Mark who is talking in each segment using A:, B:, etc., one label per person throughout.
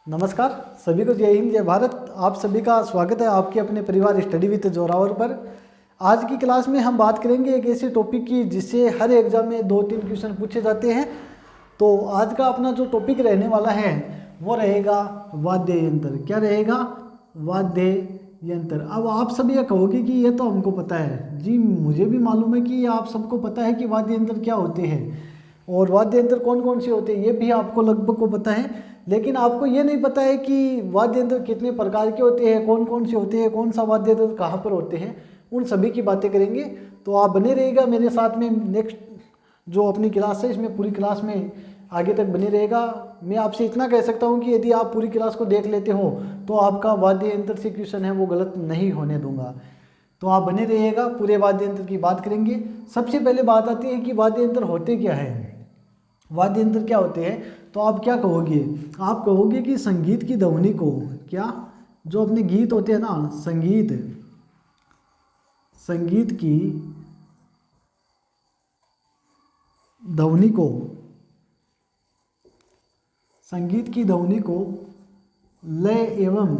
A: नमस्कार सभी को, जय हिंद जय भारत। आप सभी का स्वागत है आपके अपने परिवार स्टडी विद जोरावर पर। आज की क्लास में हम बात करेंगे एक ऐसे टॉपिक की जिससे हर एग्जाम में 2-3 क्वेश्चन पूछे जाते हैं। तो आज का अपना जो टॉपिक रहने वाला है वो रहेगा वाद्य यंत्र। क्या रहेगा? वाद्य यंत्र। अब आप सभी ये कहोगे कि ये तो हमको पता है जी, मुझे भी मालूम है कि आप सबको पता है कि वाद्य यंत्र क्या होते हैं और वाद्य यंत्र कौन कौन से होते हैं, ये भी आपको लगभग को पता है। लेकिन आपको ये नहीं पता है कि वाद्य यंत्र कितने प्रकार के होते हैं, कौन कौन से होते हैं, कौन सा वाद्य यंत्र कहाँ पर होते हैं, उन सभी की बातें करेंगे। तो आप बने रहिएगा मेरे साथ में। नेक्स्ट जो अपनी क्लास है इसमें पूरी क्लास में आगे तक बने रहेगा। मैं आपसे इतना कह सकता हूँ कि यदि आप पूरी क्लास को देख लेते हो तो आपका वाद्य यंत्र से क्वेश्चन है वो गलत नहीं होने दूंगा। तो आप बने रहिएगा, पूरे वाद्य यंत्र की बात करेंगे। सबसे पहले बात आती है कि वाद्य यंत्र होते क्या है। वाद्य यंत्र क्या होते हैं तो आप क्या कहोगे? आप कहोगे कि संगीत की ध्वनि को, क्या जो अपने गीत होते हैं ना, संगीत की ध्वनि को, संगीत की ध्वनि को लय एवं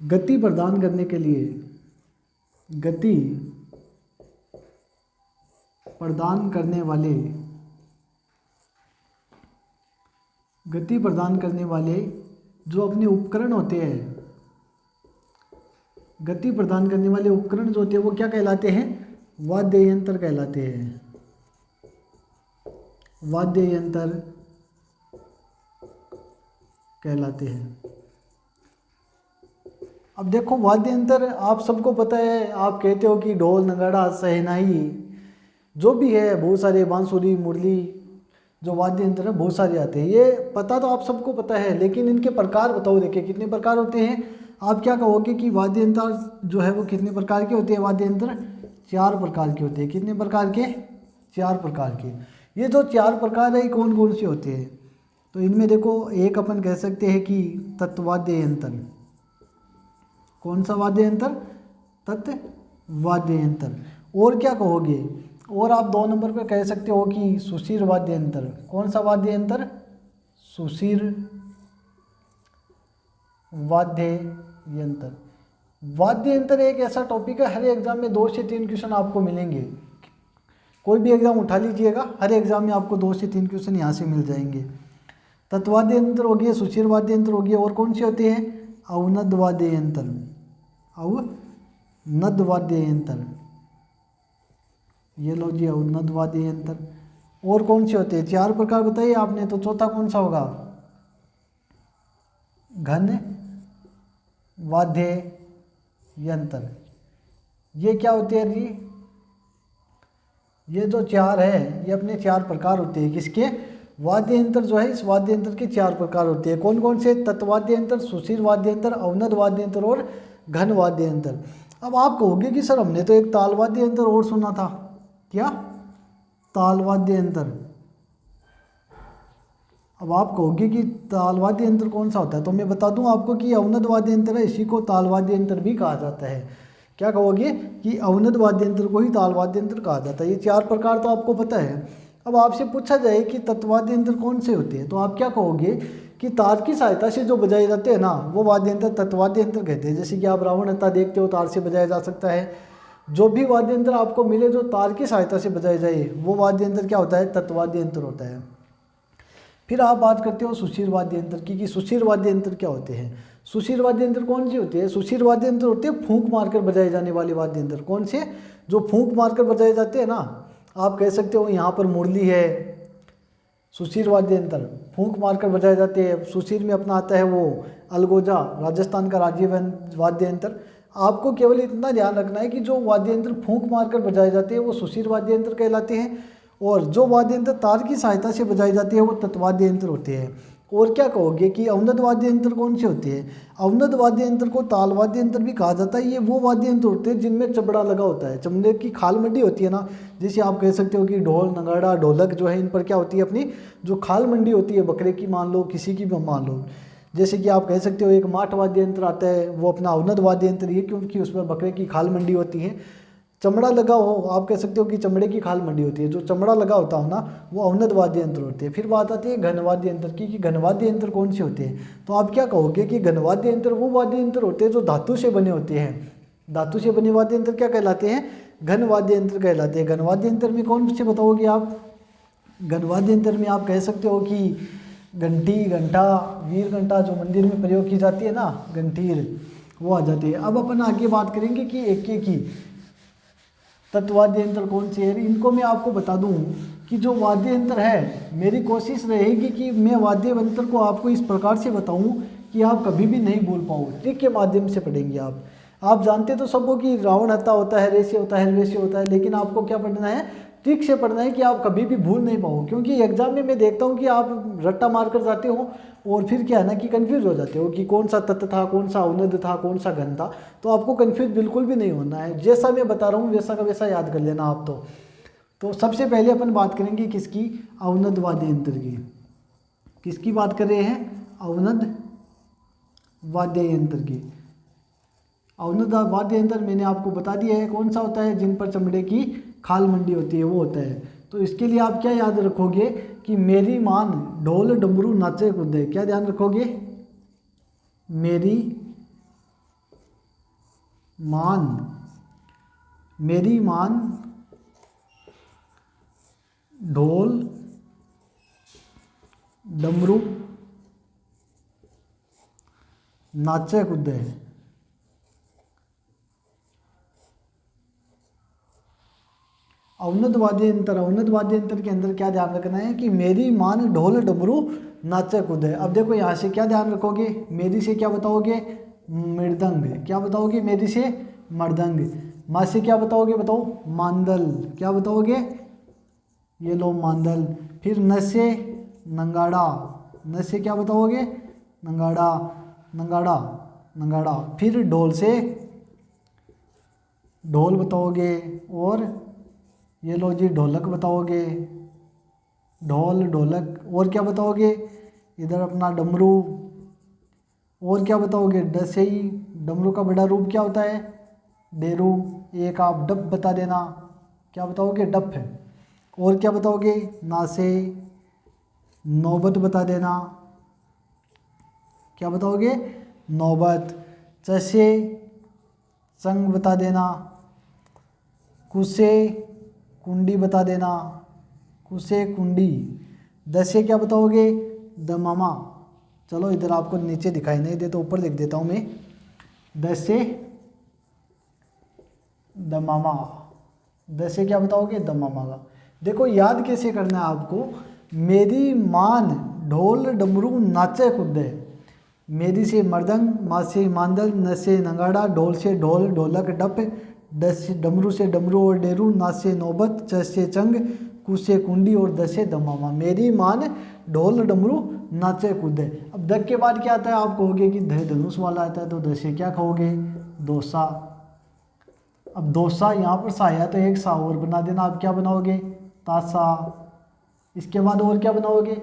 A: गति प्रदान करने के लिए, गति प्रदान करने वाले जो अपने उपकरण होते हैं, गति प्रदान करने वाले उपकरण जो होते हैं वो क्या कहलाते हैं? वाद्य यंत्र कहलाते हैं। वाद्य यंत्र कहलाते हैं। अब देखो, वाद्य यंत्र आप सबको पता है। आप कहते हो कि ढोल, नगाड़ा, शहनाई, जो भी है, बहुत सारे, बांसुरी, मुरली, जो वाद्य यंत्र है बहुत सारे आते हैं। ये पता तो आप सबको पता है, लेकिन इनके प्रकार बताओ। देखिए कितने प्रकार होते हैं। आप क्या कहोगे कि वाद्य यंत्र जो है वो कितने प्रकार के होते हैं? वाद्य यंत्र 4 प्रकार के होते हैं। कितने प्रकार के? 4 प्रकार के। ये जो 4 प्रकार है कौन कौन से होते हैं? तो इनमें देखो, एक अपन कह सकते हैं कि तत्वाद्य यंत्र। कौन सा वाद्य यंत्र? तत्वाद्य यंत्र। और क्या कहोगे? और आप 2 नंबर पर कह सकते हो कि सुशिर वाद्य यंत्र। कौन सा वाद्य यंत्र? सुशिर वाद्य यंत्र। वाद्य यंत्र एक ऐसा टॉपिक है, हर एग्जाम में 2 से 3 क्वेश्चन आपको मिलेंगे। कोई भी एग्जाम उठा लीजिएगा, हर एग्जाम में आपको 2 से 3 क्वेश्चन यहाँ से मिल जाएंगे। तत्वाद्य यंत्र हो गया, सुशिर वाद्य यंत्र हो गया, और कौन से होते हैं? अवनद वाद्य यंत्र। अवनद वाद्य यंत्र, ये लो जी, अवनद वाद्य यंत्र। और कौन से होते हैं? 4 प्रकार बताइए आपने, तो चौथा कौन सा होगा? घन वाद्य यंत्र। ये क्या होते हैं जी? ये जो 4 है ये अपने 4 प्रकार होते हैं। किसके? वाद्य यंत्र जो है, इस वाद्य यंत्र के 4 प्रकार होते हैं। कौन कौन से? तत्वाद्य यंत्र, सुशिर वाद्य यंत्र, अवनद वाद्य यंत्र और घन वाद्य यंत्र। अब आप कहोगे कि सर हमने तो एक ताल वाद्य यंत्र और सुना था। क्या? ताल वाद्य यंत्र। अब आप कहोगे कि ताल वाद्य यंत्र कौन सा होता है, तो मैं बता दूं आपको कि अवनद वाद्य यंत्र है, इसी को ताल वाद्य यंत्र भी कहा जाता है। क्या कहोगे? कि अवनद वाद्य यंत्र को ही ताल वाद्य यंत्र कहा जाता है। ये 4 प्रकार तो आपको पता है। अब आपसे पूछा जाए कि तत्वाद्य यंत्र कौन से होते हैं, तो आप क्या कहोगे कि तार की सहायता से जो बजाए जाते हैं ना, वो वाद्य यंत्र तत्वाद्य यंत्र कहते हैं। जैसे कि आप रावण हत्था देखते हो, तार से बजाया जा सकता है। जो भी वाद्य यंत्र आपको मिले जो तार की सहायता से बजाए जाए, वो वाद्य यंत्र क्या होता है? तत्वाद्य यंत्र होता है। फिर आप बात करते हो सुशिर वाद्य यंत्र की, कि सुशिर वाद्य यंत्र क्या होते हैं। सुशिर वाद्य यंत्र कौन से होते हैं? सुशिर वाद्य यंत्र होते हैं फूंक मारकर बजाए जाने वाले वाद्य यंत्र। कौन से? जो फूंक मारकर बजाए जाते हैं ना। आप कह सकते हो यहाँ पर मुरली है, सुशिर वाद्य यंत्र फूंक मारकर बजाए जाते हैं। सुशिर में अपना आता है वो अलगोजा, राजस्थान का राज्य वाद्य यंत्र। आपको केवल इतना ध्यान रखना है कि जो वाद्य यंत्र फूंक मारकर बजाए जाते हैं वो सुशिर वाद्य यंत्र कहलाते हैं, और जो वाद्य यंत्र तार की सहायता से बजाए जाते हैं वो तत्वाद्य यंत्र होते हैं। और क्या कहोगे कि अवनद वाद्य यंत्र कौन से होते हैं? अवनद वाद्य यंत्र को ताल वाद्य यंत्र भी कहा जाता है। ये वो वाद्य यंत्र होते हैं जिनमें चबड़ा लगा होता है, चमड़े की खाल मंडी होती है ना। जैसे आप कह सकते हो कि ढोल, नगाड़ा, ढोलक जो है, इन पर क्या होती है? अपनी जो खाल मंडी होती है, बकरे की मान लो, किसी की भी मान लो। जैसे कि आप कह सकते हो एक माठ वाद्य यंत्र आता है, वो अपना अवनद वाद्य यंत्र, ये क्योंकि उसमें बकरे की खाल मंडी होती है। चमड़ा लगा हो, आप कह सकते हो कि चमड़े की खाल मंडी होती है, जो चमड़ा लगा होता हो ना वो अवनद वाद्य यंत्र होते हैं। फिर बात आती है घन वाद्य यंत्र की कि घन वाद्य यंत्र कौन से होते हैं। तो आप क्या कहोगे कि घन वाद्य यंत्र वो वाद्य यंत्र होते हैं जो धातु से बने होते हैं। धातु से बने वाद्य यंत्र क्या कहलाते हैं, घन वाद्य यंत्र कहलाते हैं। घन वाद्य यंत्र में कौन से बताओगे आप, घन वाद्य यंत्र में आप कह सकते हो कि घंटी, घंटा, वीर घंटा जो मंदिर में प्रयोग की जाती है ना, घंटीर, वो आ जाती है। अब अपन आगे बात करेंगे कि एक एक की तत्वाद्य यंत्र कौन से है। इनको मैं आपको बता दूं कि जो वाद्य यंत्र है, मेरी कोशिश रहेगी कि मैं वाद्य यंत्र को आपको इस प्रकार से बताऊं कि आप कभी भी नहीं भूल पाओ। ट्रिक के माध्यम से पढ़ेंगे आप जानते तो सब हो कि रावण हत्ता होता है, रेसे होता है, वैसे होता है, लेकिन आपको क्या पढ़ना है, ट्रिक से पढ़ना है कि आप कभी भी भूल नहीं पाओ। क्योंकि एग्जाम में मैं देखता हूँ कि आप रट्टा मार कर जाते हो और फिर क्या है ना कि कंफ्यूज हो जाते हो कि कौन सा तत्व था, कौन सा अवनद था, कौन सा घन था। तो आपको कंफ्यूज बिल्कुल भी नहीं होना है, जैसा मैं बता रहा हूँ वैसा का वैसा याद कर लेना आप। तो सबसे पहले अपन बात करेंगे किसकी, अवनद वाद्य यंत्र की। किसकी बात कर रहे हैं, अवनद वाद्य यंत्र की। अवनद वाद्य यंत्र मैंने आपको बता दिया है कौन सा होता है, जिन पर चमड़े की खाल मंडी होती है वो होता है। तो इसके लिए आप क्या याद रखोगे कि मेरी मान ढोल डमरू नाचे कूदे। क्या ध्यान रखोगे, मेरी मान ढोल डमरू नाचे कूदे। अवनद वाद्य यंत्र के अंदर क्या ध्यान रखना है कि मेरी मान ढोल डमरू नाचे कूदे। अब देखो यहाँ से क्या ध्यान रखोगे, मेरी से क्या बताओगे, मृदंग। क्या बताओगे, मेरी से मृदंग। माँ से क्या बताओगे, बताओ मांदल। क्या बताओगे, ये लो मांदल। फिर न से नंगाड़ा। न से क्या बताओगे, नंगाड़ा, नंगाड़ा, नंगाड़ा। फिर ढोल से ढोल बताओगे और ये लो जी ढोलक बताओगे, ढोल ढोलक। और क्या बताओगे, इधर अपना डमरू। और क्या बताओगे, डसई। डमरू का बड़ा रूप क्या होता है, डेरू। एक आप डप बता देना, क्या बताओगे, डप है। और क्या बताओगे, नासे। नौबत बता देना, क्या बताओगे, नौबत। चसे संग बता देना, कुसे कुंडी बता देना, कुसे कुंडी। दसे क्या बताओगे, दमामा। चलो इधर आपको नीचे दिखाई नहीं दे तो ऊपर लिख देता हूँ मैं, दसे दमामा। दसे क्या बताओगे, दमामा का। देखो याद कैसे करना है आपको, मेरी मान ढोल डमरू नाचे कूदे। मेरी से मृदंग, माँ से मांदल, न से नगाड़ा, ढोल से ढोल ढोलक डप, डमरू से डमरू और डेरू, ना से नौबत, च से चंग, कु से कुंडी और द से दमामा। मेरी मान ढोल डमरू नाचे कूदे। अब द के बाद क्या आता है, आप कहोगे कि धनुष वाला आता है, तो द से क्या कहोगे, दोसा। अब दोसा यहाँ पर सा आया तो एक सा और बना देना, आप क्या बनाओगे, तासा। इसके बाद और क्या बनाओगे,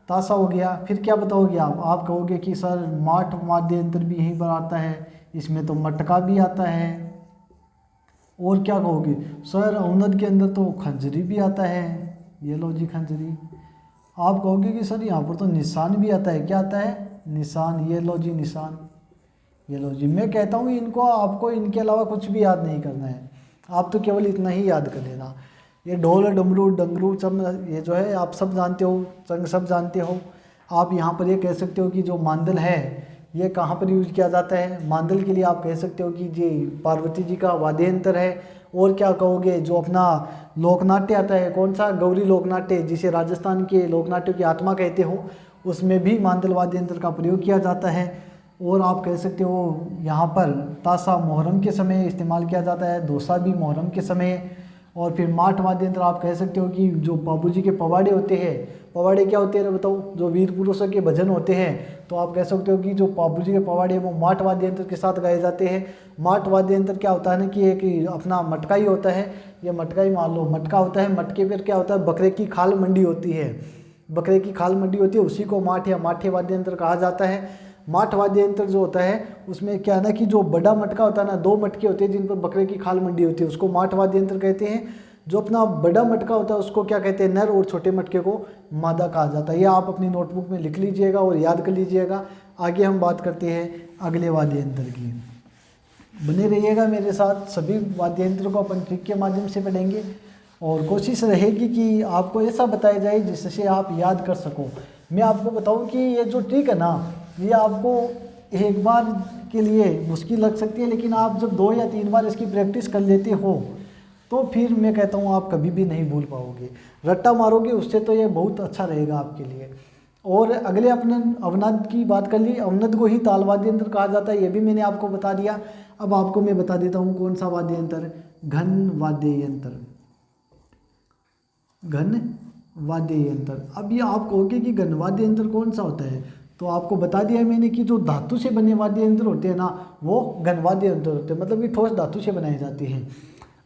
A: तासा हो गया। फिर क्या बताओगे आप कहोगे कि सर माठ वाद्य यंत्र भी यहीं पर आता है, इसमें तो मटका भी आता है। और क्या कहोगे, सर अवनद के अंदर तो खंजरी भी आता है, ये लो जी खंजरी। आप कहोगे कि सर यहाँ पर तो निशान भी आता है, क्या आता है, निशान, ये लो जी निशान, ये लो जी। मैं कहता हूँ इनको आपको इनके अलावा कुछ भी याद नहीं करना है, आप तो केवल इतना ही याद कर लेना। ये ढोल डमरू डमरू सब ये जो है आप सब जानते हो, संग सब जानते हो। आप यहाँ पर ये कह सकते हो कि जो मांदल है ये कहाँ पर यूज किया जाता है, मांदल के लिए आप कह सकते हो कि जी पार्वती जी का वाद्य यंत्र है। और क्या कहोगे, जो अपना लोकनाट्य आता है, कौन सा, गौरी लोकनाट्य, जिसे राजस्थान के लोकनाट्यों की आत्मा कहते हो, उसमें भी मांदल वाद्य यंत्र का प्रयोग किया जाता है। और आप कह सकते हो यहाँ पर ताशा मोहर्रम के समय इस्तेमाल किया जाता है, दोसा भी मोहर्रम के समय। और फिर माठ वाद्य यंत्र आप कह सकते हो कि जो बाबूजी के पवाड़े होते हैं, पवाड़े क्या होते हैं बताओ, जो वीर पुरुषों के भजन होते हैं, तो आप कह सकते हो कि जो बाबूजी के पवाड़े वो माठ वाद्य यंत्र के साथ गाए जाते हैं। माठ वाद्य यंत्र क्या होता है ना कि एक अपना मटका ही होता है, ये मटका ही मान लो, मटका होता है, मटके पर क्या होता है, बकरे की खाल मंडी होती है, बकरे की खाल मंडी होती है, उसी को माठ या माठे वाद्य यंत्र कहा जाता है। माठ वाद्य यंत्र जो होता है उसमें क्या है ना कि जो बड़ा मटका होता है ना, 2 मटके होते हैं जिन पर बकरे की खाल मंडी होती है, उसको माठ वाद्य यंत्र कहते हैं। जो अपना बड़ा मटका होता है उसको क्या कहते हैं, नर, और छोटे मटके को मादा कहा जाता है। ये आप अपनी नोटबुक में लिख लीजिएगा और याद कर लीजिएगा। आगे हम बात करते हैं अगले वाद्य यंत्र की। बने रहिएगा मेरे साथ, सभी वाद्य यंत्र को अपन ट्रिक के माध्यम से पढ़ेंगे और कोशिश रहेगी कि आपको ऐसा बताया जाए जिससे आप याद कर सको। मैं आपको बताऊं कि ये जो ट्रिक है ना, ये आपको एक बार के लिए मुश्किल लग सकती है, लेकिन आप जब 2 या 3 बार इसकी प्रैक्टिस कर लेते हो तो फिर मैं कहता हूँ आप कभी भी नहीं भूल पाओगे। रट्टा मारोगे उससे तो ये बहुत अच्छा रहेगा आपके लिए। और अगले अपने अवनद की बात कर ली। अवनद को ही ताल वाद्य यंत्र कहा जाता है, ये भी मैंने आपको बता दिया। अब आपको मैं बता देता हूँ कौन सा वाद्य यंत्र, घन वाद्य यंत्र। घन वाद्य यंत्र। अब ये आप कहोगे कि घन वाद्य यंत्र कौन सा होता है, तो आपको बता दिया मैंने कि जो धातु से बने वाद्य यंत्र होते हैं ना, वो घन वाद्य यंत्र होते हैं, मतलब कि ठोस धातु से बनाए जाते हैं।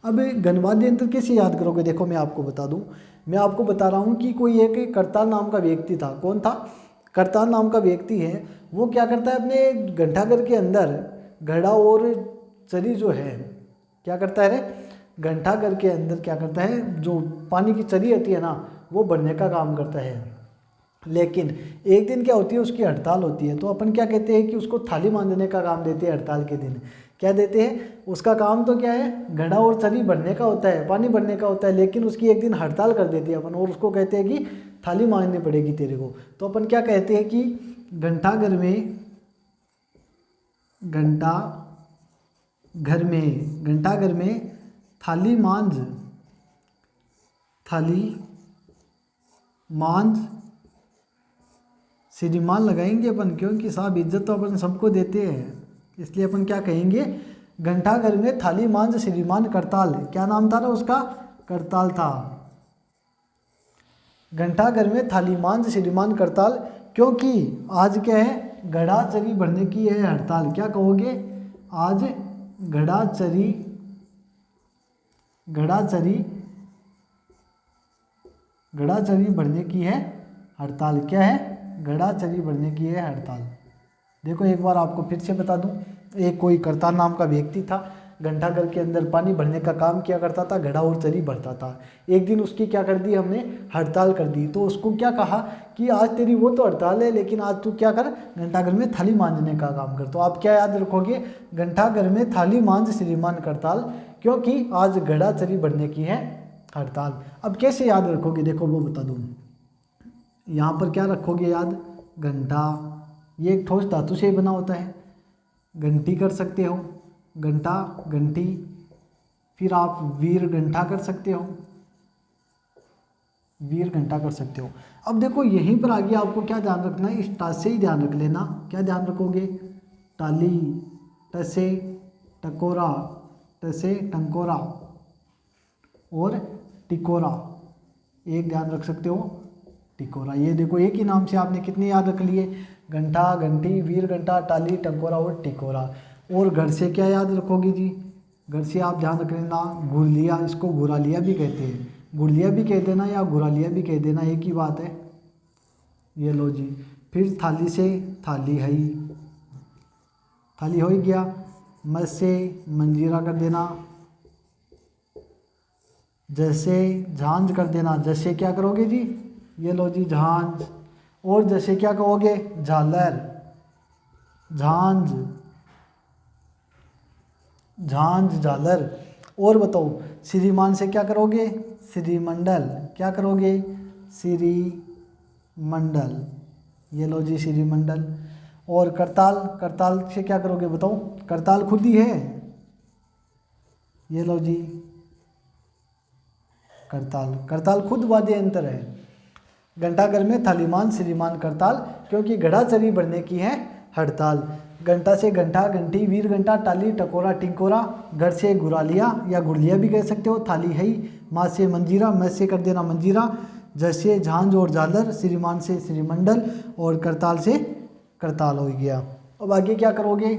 A: अब घन वाद्य यंत्र कैसे याद करोगे, देखो मैं आपको बता दूं। मैं आपको बता रहा हूँ कि कोई एक करताल नाम का व्यक्ति था। कौन था? करताल नाम का व्यक्ति है। वो क्या करता है, अपने घंटाघर के अंदर घड़ा और चरी जो है, क्या करता है रे, घंटाघर के अंदर क्या करता है, जो पानी की चरी होती है ना, वो भरने का काम करता है। लेकिन एक दिन क्या होती है, उसकी हड़ताल होती है। तो अपन क्या कहते हैं कि उसको थाली मांजने का काम देते हैं हड़ताल के दिन। क्या देते हैं, उसका काम तो क्या है, घड़ा और चरी भरने का होता है, पानी भरने का होता है, लेकिन उसकी एक दिन हड़ताल कर देती है अपन, और उसको कहते हैं कि थाली मांजनी पड़ेगी तेरे को। तो अपन क्या कहते हैं कि घंटाघर में थाली मांझ श्रीमान लगाएंगे अपन, क्योंकि साहब इज्जत तो अपन सबको देते हैं, इसलिए अपन क्या कहेंगे, घंटाघर में थाली मांझ श्रीमान करताल। क्या नाम था ना उसका? करताल था। घंटाघर में थाली मांझ श्रीमान करताल, क्योंकि आज क्या है, घड़ा चरी भरने की है हड़ताल। क्या कहोगे, आज घड़ा चरी भरने की है हड़ताल। क्या है? घड़ा चरी भरने की है हड़ताल। देखो एक बार आपको फिर से बता दूं। एक कोई करताल नाम का व्यक्ति था, घंटाघर के अंदर पानी भरने का काम किया करता था, घड़ा और चरी भरता था। एक दिन उसकी क्या कर दी हमने, हड़ताल कर दी। तो उसको क्या कहा कि आज तेरी वो तो हड़ताल है, लेकिन आज तू क्या कर, घंटाघर में थाली मांजने का काम कर। तो आप क्या याद रखोगे, घंटाघर में थाली मांझ श्रीमान करताल, क्योंकि आज घड़ा चरी भरने की है हड़ताल। अब कैसे याद रखोगे, देखो वो बता दूँ। यहाँ पर क्या रखोगे याद, घंटा, ये एक ठोस धातु से बना होता है। घंटी कर सकते हो, घंटा, घंटी। फिर आप वीर घंटा कर सकते हो, वीर घंटा कर सकते हो। अब देखो यहीं पर आगे आपको क्या ध्यान रखना है, इस टा से ही ध्यान रख लेना। क्या ध्यान रखोगे, टाली, टसे, टकोरा, टसे टंकोरा और टिकोरा। एक ध्यान रख सकते हो, टिकोरा। ये देखो एक ही नाम से आपने कितने याद रख लिए, घंटा, घंटी, वीर घंटा, टाली, टंकोरा और टिकोरा। और घर से क्या याद रखोगे जी, घर से आप ध्यान रख लेना, गुरलिया, इसको गुरालिया भी कहते हैं। गुरलिया भी कह देना या गुरालिया भी कह देना, एक ही बात है। ये लो जी। फिर थाली से थाली है, थाली हो ही गया। मस से मंजीरा कर देना, जैसे झांझ कर देना। जैसे क्या करोगे जी, ये लो जी झांझ। और जैसे क्या कहोगे, झालर, झांझ, झांझ झालर। और बताओ श्रीमान से क्या करोगे, श्रीमंडल। क्या करोगे, श्रीमंडल। ये लो जी श्रीमंडल। और करताल, करताल से क्या करोगे बताओ, करताल खुद ही है। ये लो जी करताल, करताल खुद वाद्य यंत्र है। घंटाघर में थालीमान श्रीमान करताल, क्योंकि घड़ा चरी भरने की है हड़ताल। घंटा से घंटा, घंटी, वीर घंटा, टाली, टकोरा, टिंकोरा। घर से गुरालिया या गुड़लिया भी कह सकते हो। थाली है, माँ से मंजीरा, मैं से कर देना मंजीरा। जैसे झांझ और झालर, श्रीमान से श्रीमंडल और करताल से करताल हो गया। अब आगे क्या करोगे,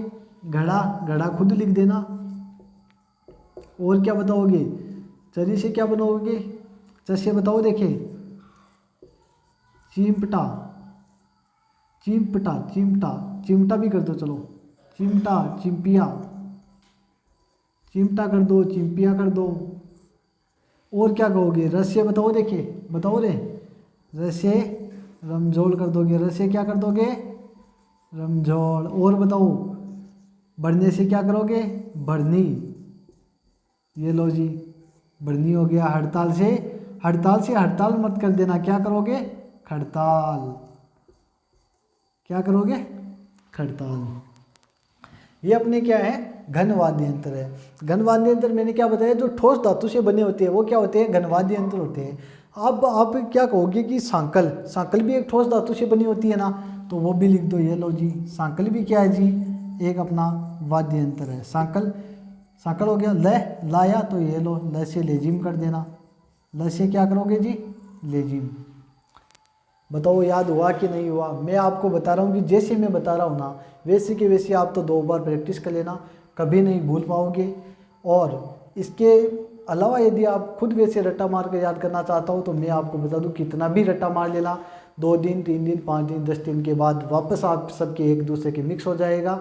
A: घड़ा, घड़ा खुद लिख देना। और क्या बताओगे, चरी से क्या बनाओगे, जैसे बताओ, देखे चिमटा, चिमटा, चिमटा, चिमटा भी कर दो, चलो चिमटा, चिंपिया, चिमटा कर दो, चिंपिया कर दो। और क्या कहोगे, रस्से बताओ, देखिए बताओ रे, रस्से रमझोल कर दोगे, रस्से क्या कर दोगे, रमझोल। और बताओ, बढ़ने से क्या करोगे, बढ़नी, ये लो जी बढ़नी हो गया। हड़ताल से, हड़ताल से हड़ताल मत कर देना, क्या करोगे, खड़ताल, क्या करोगे, खड़ताल। ये अपने क्या है, घन वाद्य यंत्र है। घन वाद्य यंत्र मैंने क्या बताया, जो ठोस धातु से बने होते हैं वो क्या होते हैं, घन वाद्य यंत्र होते हैं। अब आप क्या कहोगे कि सांकल, सांकल भी एक ठोस धातु से बनी होती है ना, तो वो भी लिख दो, ये लो जी सांकल भी क्या है जी, एक अपना वाद्य यंत्र है सांकल। सांकल हो गया। ल लाया, तो ये लो ल से लेजिम कर देना, ल से क्या करोगे जी, लेजिम। बताओ याद हुआ कि नहीं हुआ। मैं आपको बता रहा हूँ कि जैसे मैं बता रहा हूँ ना, वैसे के वैसे आप तो 2 बार प्रैक्टिस कर लेना, कभी नहीं भूल पाओगे। और इसके अलावा यदि आप खुद वैसे रट्टा मार कर याद करना चाहता हो तो मैं आपको बता दूँ, कितना भी रट्टा मार लेना, 2 दिन 3 दिन 5 दिन 10 दिन के बाद वापस आप सबके एक दूसरे के मिक्स हो जाएगा,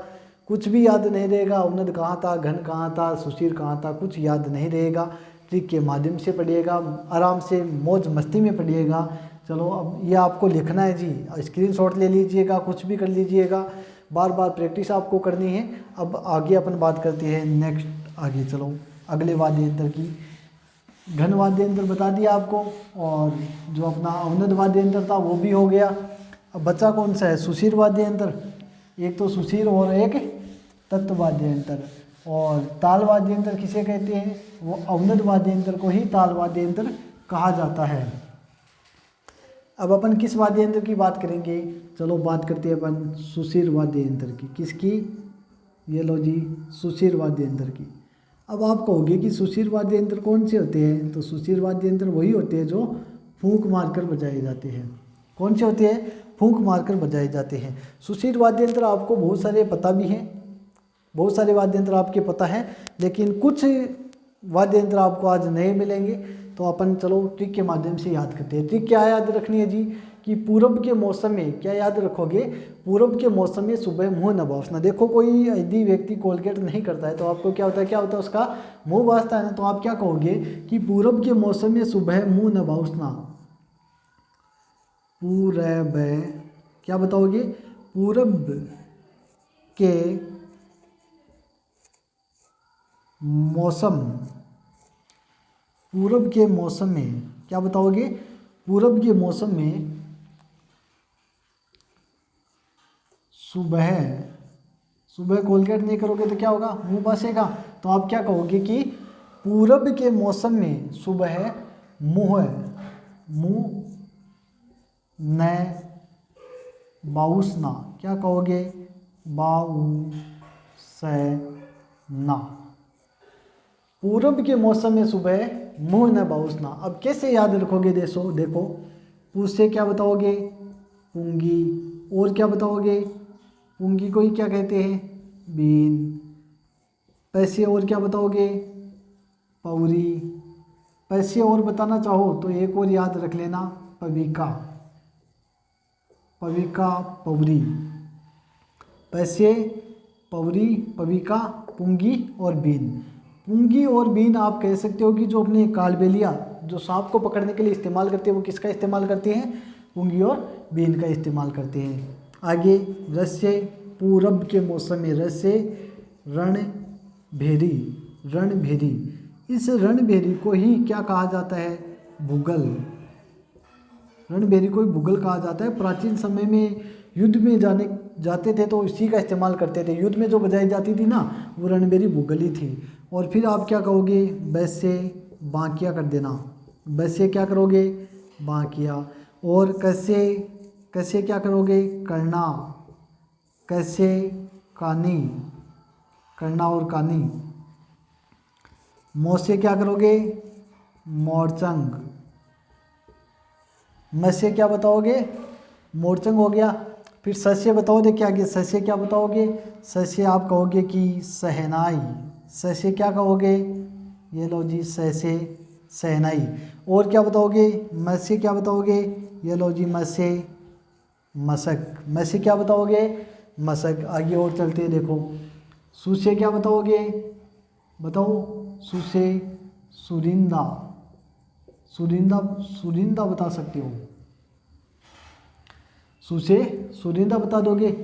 A: कुछ भी याद नहीं रहेगा। अवनद कहाँ था, घन कहाँ था, सुशीर कहाँ था, कुछ याद नहीं रहेगा। ट्रिक के माध्यम से पढ़िएगा, आराम से मौज मस्ती में पढ़िएगा। चलो अब ये आपको लिखना है जी, स्क्रीनशॉट ले लीजिएगा, कुछ भी कर लीजिएगा, बार बार प्रैक्टिस आपको करनी है। अब आगे अपन बात करते हैं नेक्स्ट, आगे चलो अगले वाद्य यंत्र की। घन वाद्य यंत्र बता दिया आपको, और जो अपना अवनद वाद्य यंत्र था वो भी हो गया। अब बचा कौन सा है, सुशीर वाद्य यंत्र। एक तो सुशीर और एक तत्व वाद्य यंत्र। और ताल वाद्य यंत्र किसे कहते हैं, वो अवनद वाद्य यंत्र को ही ताल वाद्य यंत्र कहा जाता है। अब अपन किस वाद्य यंत्र की बात करेंगे, चलो बात करते हैं अपन सुशीर वाद्य यंत्र की। किसकी, ये लो जी सुशीर वाद्य यंत्र की। अब आप कहोगे कि सुशीर वाद्य यंत्र कौन से होते हैं, तो सुशीर वाद्य यंत्र वही होते हैं जो फूंक मारकर बजाए जाते हैं। कौन से होते हैं, फूंक मारकर बजाए जाते हैं। सुशीर वाद्य यंत्र आपको बहुत सारे पता भी हैं, बहुत सारे वाद्य यंत्र आपके पता है, लेकिन कुछ वाद्य यंत्र आपको आज नए मिलेंगे। तो अपन चलो ट्रिक के माध्यम से याद करते हैं। ट्रिक क्या याद रखनी है जी, कि पूरब के मौसम में, क्या याद रखोगे, पूरब के मौसम में सुबह मुंह न बांसना। देखो कोई यदि व्यक्ति कोलगेट नहीं करता है तो आपको क्या होता है, क्या होता है, उसका मुंह बांसता है ना, तो आप क्या कहोगे कि पूरब के मौसम में सुबह मुंह न बांसना। पूरब, क्या बताओगे, पूरब के मौसम, पूरब के मौसम में क्या बताओगे, पूरब के मौसम में सुबह, सुबह कोलगेट नहीं करोगे तो क्या होगा, मुंह बासेगा। तो आप क्या कहोगे कि पूरब के मौसम में सुबह मुंह न बाउसना। क्या कहोगे, बाउसना। पूरब के मौसम में सुबह मुंह न बाउसना। अब कैसे याद रखोगे, देखो पूछ से क्या बताओगे, पुंगी। और क्या बताओगे, पुंगी को ही क्या कहते हैं, बीन। पैसे और क्या बताओगे, पौरी। पैसे और बताना चाहो तो एक और याद रख लेना, पविका, पविका पौरी। पैसे, पौरी, पविका, पुंगी और बीन। पुंगी और बीन आप कह सकते हो कि जो अपने कालबेलिया जो सांप को पकड़ने के लिए इस्तेमाल करते हैं, वो किसका इस्तेमाल करते हैं, पुंगी और बीन का इस्तेमाल करते हैं। आगे रस्य, पूरब के मौसम में रस्य, रणभेरी, रणभेरी। इस रणभेरी को ही क्या कहा जाता है, भूगल। रणभेरी को ही भूगल कहा जाता है। प्राचीन समय में युद्ध में जाते थे तो इसी का इस्तेमाल करते थे। युद्ध में जो बजाई जाती थी ना, वो रणभेरी भूगल ही थी। और फिर आप क्या कहोगे, वैसे बांकिया कर देना। वैसे क्या करोगे, बांकिया। और कैसे, कैसे क्या करोगे, करना। कैसे, कानी, करना और कानी। मौसे क्या करोगे, मोरचंग। मसे क्या बताओगे, मोरचंग हो गया। फिर सस्य बताओ, देखिए आगे सस्य क्या बताओगे, सस्य आप कहोगे कि सहनाई। सस्य क्या कहोगे, ये लो जी सस्य, सहनाई। और क्या बताओगे, मस्य क्या बताओगे, ये लो जी मस्य, मशक। मैं से क्या बताओगे? मशक। आगे और चलते हैं, देखो सु से क्या बताओगे? बताओ। सु से सुरिंदा। सुरिंदा, सुरिंदा बता सकते हो। सु से सुरिंदा बता दोगे।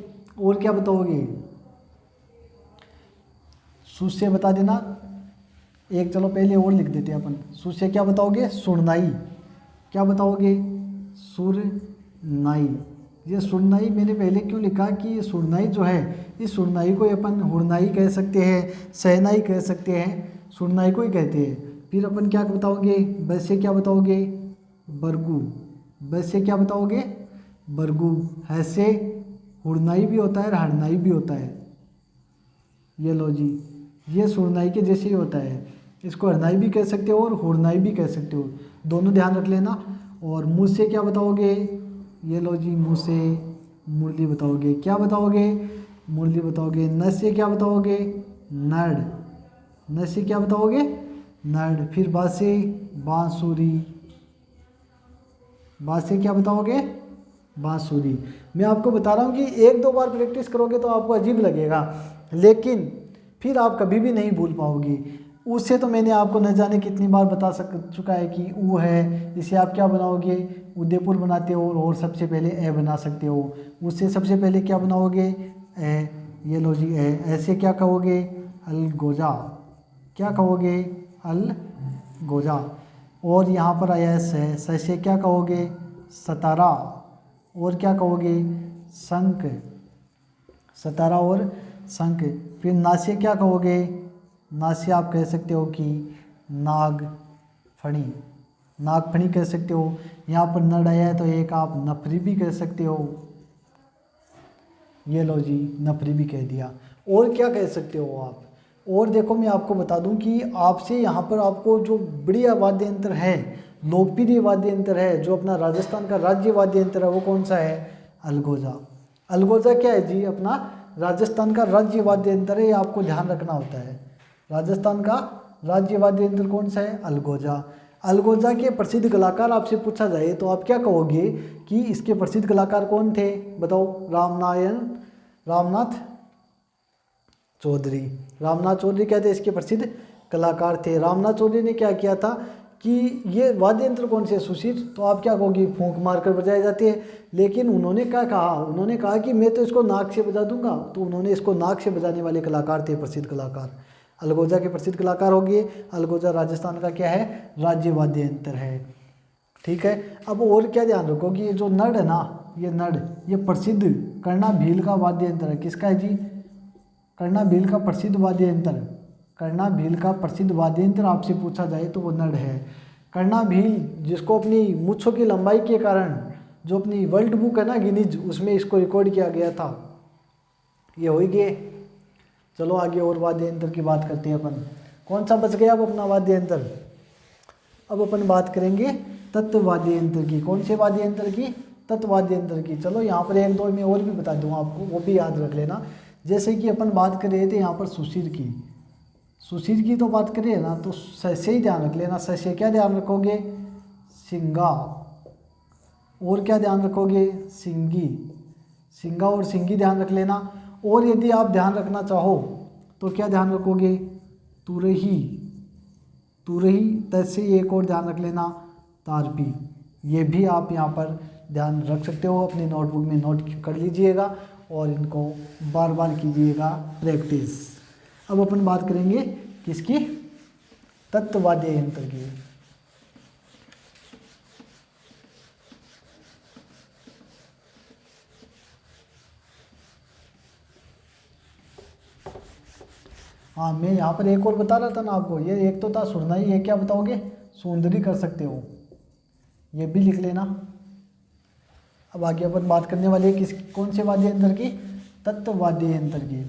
A: और क्या बताओगे? सु से बता देना एक, चलो पहले और लिख देते हैं अपन। सु से क्या बताओगे? सुरनाई। क्या बताओगे? सुरनाई। ये सुरनाई मैंने पहले क्यों लिखा कि ये सुरनाई जो है, इस सुरनाई को अपन हुरनाई कह सकते हैं, सहनाई कह सकते हैं, सुरनाई को ही कहते हैं। फिर अपन क्या बताओगे? वैसे क्या बताओगे? बरगू। वैसे क्या बताओगे? बरगू। ऐसे हुरनाई भी होता है और हरनाई भी होता है। ये लो जी, ये सुरनाई के जैसे ही होता है। इसको हरनाई भी कह सकते हो और हुरनाई भी कह सकते हो, दोनों ध्यान रख लेना। और मुँह से क्या बताओगे? ये लो जी, मुँह से मुरली बताओगे। क्या बताओगे? मुरली बताओगे। न से क्या बताओगे? नड़। न से क्या बताओगे? नड़। फिर बा से बांसुरी। बा से क्या बताओगे? बांसुरी। मैं आपको बता रहा हूँ कि एक दो बार प्रैक्टिस करोगे तो आपको अजीब लगेगा, लेकिन फिर आप कभी भी नहीं भूल पाओगे। उससे तो मैंने आपको न जाने कितनी बार बता चुका है कि ऊ है, इसे आप क्या बनाओगे? उदयपुर बनाते हो और सबसे पहले ए बना सकते हो। उससे सबसे पहले क्या बनाओगे? ए। ये लो जी, ए। ऐसे क्या कहोगे? अलगोजा। क्या कहोगे? अलगोजा। और यहाँ पर आया है स से क्या कहोगे? सतारा। और क्या कहोगे? शंख। सतारा और शंख। फिर ना से क्या कहोगे? ना से आप कह सकते हो कि नागफणी। नागफणी कह सकते हो। यहाँ पर नड़ आया है तो एक आप नफरी भी कह सकते हो। ये लो जी, नफरी भी कह दिया। और क्या कह सकते हो आप? और देखो मैं आपको बता दूं कि आपसे यहाँ पर आपको जो बढ़िया वाद्य यंत्र है, लोकप्रिय वाद्य यंत्र है, जो अपना राजस्थान का राज्य वाद्य यंत्र है, वो कौन सा है? अलगोजा। अलगोजा क्या है जी? अपना राजस्थान का राज्य वाद्य यंत्र है, ये आपको ध्यान रखना होता है। राजस्थान का राज्य वाद्य यंत्र कौन सा है? अलगोजा। अलगोजा के प्रसिद्ध कलाकार आपसे पूछा जाए तो आप क्या कहोगे कि इसके प्रसिद्ध कलाकार कौन थे? बताओ। रामनाथ चौधरी। रामनाथ चौधरी क्या थे? इसके प्रसिद्ध कलाकार थे। रामनाथ चौधरी ने क्या किया था कि ये वाद्य यंत्र कौन से? सुशीर। तो आप क्या कहोगे? फूंक मारकर बजाए जाते हैं। लेकिन उन्होंने क्या कहा? उन्होंने कहा कि मैं तो इसको नाक से बजा दूंगा। तो उन्होंने इसको नाक से बजाने वाले कलाकार थे, प्रसिद्ध कलाकार। अलगोजा के प्रसिद्ध कलाकार हो गए। अलगोजा राजस्थान का क्या है? राज्य वाद्य यंत्र है। ठीक है। अब और क्या ध्यान रखो कि ये जो नड़ है ना, ये नड़, ये प्रसिद्ध कर्णा भील का वाद्य यंत्र है। किसका है जी? कर्णा भील का प्रसिद्ध वाद्य यंत्र। कर्णा भील का प्रसिद्ध वाद्य यंत्र आपसे पूछा जाए तो वो नड़ है। कर्णा भील, जिसको अपनी मूंछों की लंबाई के कारण जो अपनी वर्ल्ड बुक है ना गिनीज, उसमें इसको रिकॉर्ड किया गया था। ये हो ही गए। चलो आगे और वाद्य यंत्र की बात करते हैं अपन। कौन सा बच गया अब अपना वाद्य यंत्र? अब अपन बात करेंगे तत्व वाद्य यंत्र की। कौन से वाद्य यंत्र की? तत्व वाद्य यंत्र की। चलो यहाँ पर एक दो मैं और भी बता दूँ आपको, वो भी याद रख लेना। जैसे कि अपन बात कर रहे थे यहाँ पर सुशीर की। सुशीर की तो बात करिए ना, तो स से ही ध्यान रख लेना। स से क्या ध्यान रखोगे? सिंगा। और क्या ध्यान रखोगे? सिंगी। सिंगा और सिंगी ध्यान रख लेना। और यदि आप ध्यान रखना चाहो तो क्या ध्यान रखोगे? तुरही। तुरही। तैसे एक और ध्यान रख लेना, तारपी। ये भी आप यहाँ पर ध्यान रख सकते हो, अपनी नोटबुक में नोट कर लीजिएगा और इनको बार बार कीजिएगा प्रैक्टिस। अब अपन बात करेंगे किसकी? तत्व वाद्य यंत्र की। हाँ, मैं यहाँ पर एक और बता रहा था ना आपको। ये एक तो था सुरनाई, ये क्या बताओगे? सुंदरी कर सकते हो, ये भी लिख लेना। अब आगे अपन बात करने वाले हैं किस कौन से वाद्य यंत्र की? तत्व वाद्य यंत्र की।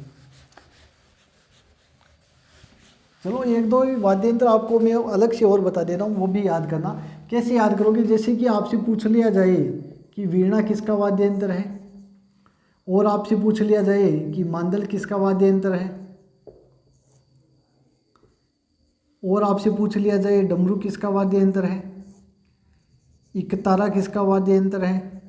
A: चलो एक दो वाद्य यंत्र आपको मैं अलग से और बता दे रहा हूँ, वो भी याद करना। कैसे याद करोगे? जैसे कि आपसे पूछ लिया जाए कि वीणा किसका वाद्य यंत्र है, और आपसे पूछ लिया जाए कि मांदल किसका वाद्य यंत्र है, और आपसे पूछ लिया जाए डमरू किसका वाद्य यंत्र है, इकतारा किसका वाद्य यंत्र है,